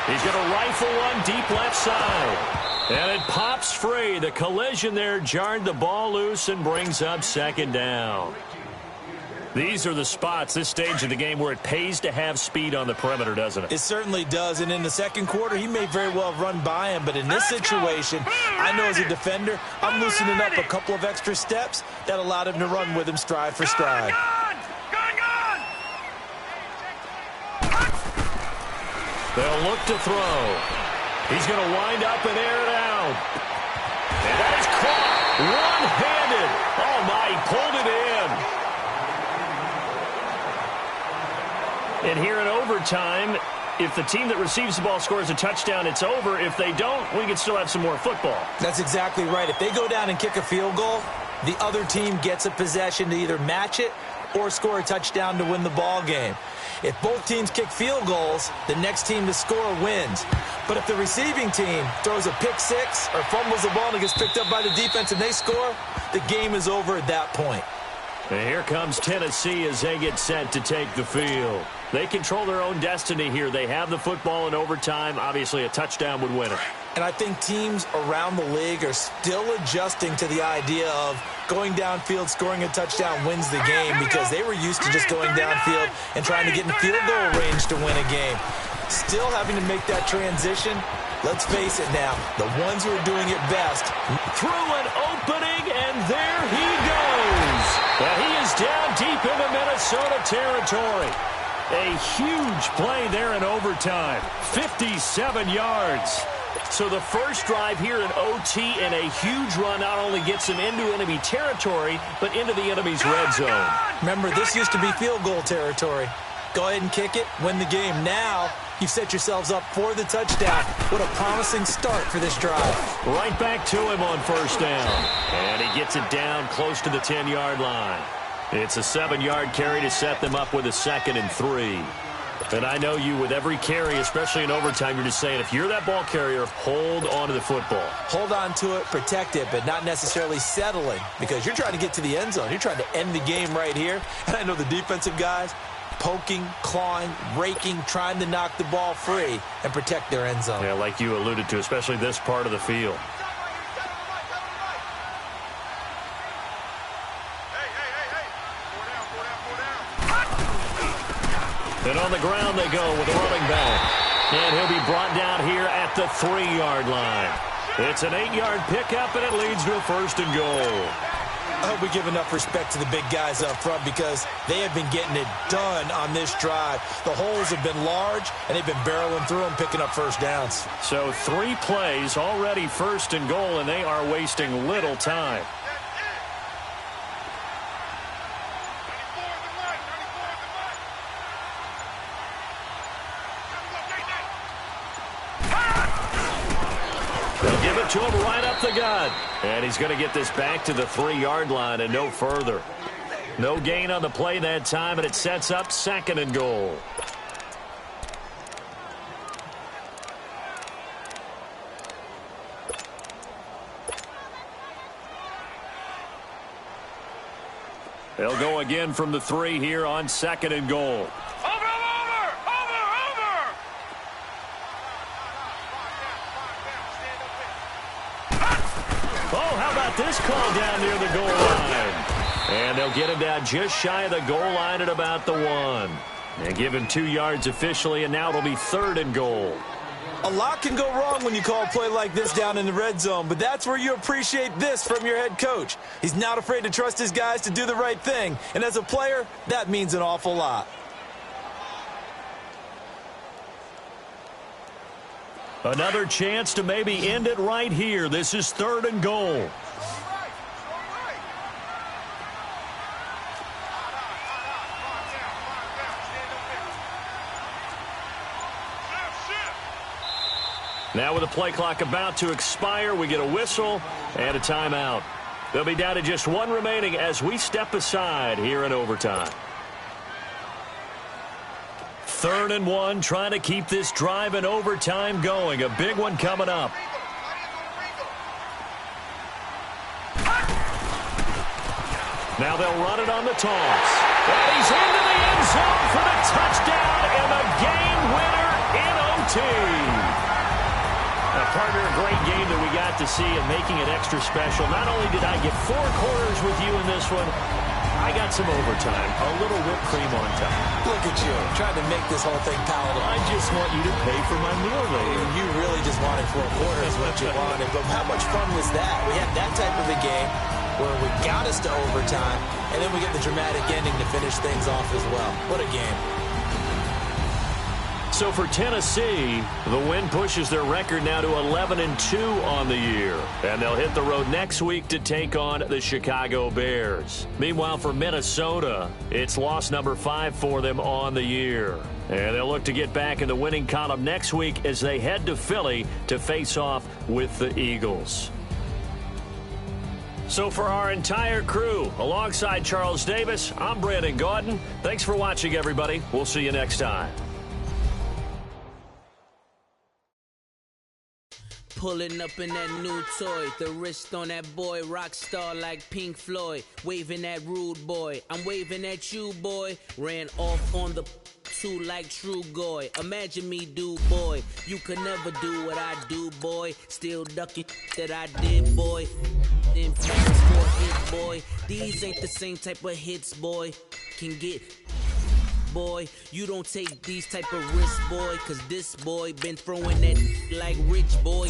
He's going to rifle one deep left side. And it pops free. The collision there jarred the ball loose and brings up 2nd down. These are the spots, this stage of the game, where it pays to have speed on the perimeter, doesn't it? It certainly does. And in the 2nd quarter, he may very well run by him. But in this situation, I know as a defender, I'm loosening up a couple of extra steps that allowed him to run with him stride for stride. They'll look to throw. He's going to wind up and air it out. And that is caught one-handed. Oh, my, he pulled it in. And here in overtime, if the team that receives the ball scores a touchdown, it's over. If they don't, we can still have some more football. That's exactly right. If they go down and kick a field goal, the other team gets a possession to either match it or score a touchdown to win the ball game. If both teams kick field goals, the next team to score wins. But if the receiving team throws a pick six or fumbles the ball and it gets picked up by the defense and they score, the game is over at that point. And here comes Tennessee as they get set to take the field. They control their own destiny here. They have the football in overtime. Obviously, a touchdown would win it. And I think teams around the league are still adjusting to the idea of going downfield, scoring a touchdown wins the game, because they were used to just going downfield and trying to get in field goal range to win a game. Still having to make that transition. Let's face it now, the ones who are doing it best. Through an opening, and there he goes. Well, he is down deep into Minnesota territory. A huge play there in overtime. 57 yards. So the first drive here in OT and a huge run not only gets them into enemy territory, but into the enemy's red zone. Remember, this used to be field goal territory. Go ahead and kick it, win the game. Now, you've set yourselves up for the touchdown. What a promising start for this drive. Right back to him on first down. And he gets it down close to the 10-yard line. It's a 7-yard carry to set them up with a 2nd and 3. And I know you, with every carry, especially in overtime, you're just saying, if you're that ball carrier, hold on to the football. Hold on to it, protect it, but not necessarily settling, because you're trying to get to the end zone. You're trying to end the game right here. And I know the defensive guys poking, clawing, raking, trying to knock the ball free and protect their end zone. Yeah, like you alluded to, especially this part of the field. And on the ground they go with a running back. And he'll be brought down here at the 3-yard line. It's an 8-yard pickup, and it leads to a 1st and goal. I hope we give enough respect to the big guys up front, because they have been getting it done on this drive. The holes have been large, and they've been barreling through them, picking up first downs. So 3 plays, already 1st and goal, and they are wasting little time. They'll give it to him right up the gut. And he's going to get this back to the 3-yard line and no further. No gain on the play that time, and it sets up 2nd and goal. They'll go again from the 3 here on 2nd and goal. This call down near the goal line. And they'll get him down just shy of the goal line at about the 1. And give him 2 yards officially, and now it'll be 3rd and goal. A lot can go wrong when you call a play like this down in the red zone, but that's where you appreciate this from your head coach. He's not afraid to trust his guys to do the right thing. And as a player, that means an awful lot. Another chance to maybe end it right here. This is 3rd and goal. Now with the play clock about to expire, we get a whistle and a timeout. They'll be down to just 1 remaining as we step aside here in overtime. 3rd and 1, trying to keep this drive in overtime going. A big one coming up. Now they'll run it on the toss. And he's into the end zone for the touchdown and the game winner in OT. Partner, a great game that we got to see and making it extra special. Not only did I get 4 quarters with you in this one, I got some overtime, a little whipped cream on top. Look at you, trying to make this whole thing palatable. I just want you to pay for my meal later. You really just wanted 4 quarters, what you wanted. But how much fun was that? We had that type of a game where we got us to overtime, and then we get the dramatic ending to finish things off as well. What a game. So for Tennessee, the win pushes their record now to 11-2 on the year. And they'll hit the road next week to take on the Chicago Bears. Meanwhile, for Minnesota, it's loss number 5 for them on the year. And they'll look to get back in the winning column next week as they head to Philly to face off with the Eagles. So for our entire crew, alongside Charles Davis, I'm Brandon Gaudin. Thanks for watching, everybody. We'll see you next time. Pulling up in that new toy, the wrist on that boy, rock star like Pink Floyd, waving at rude boy, I'm waving at you boy, ran off on the two like True Goy, imagine me do boy, you could never do what I do boy, still ducking that I did boy, in Paris for a hit boy, these ain't the same type of hits boy, can get boy, you don't take these type of risks, boy, cause this boy been throwing that like rich boy.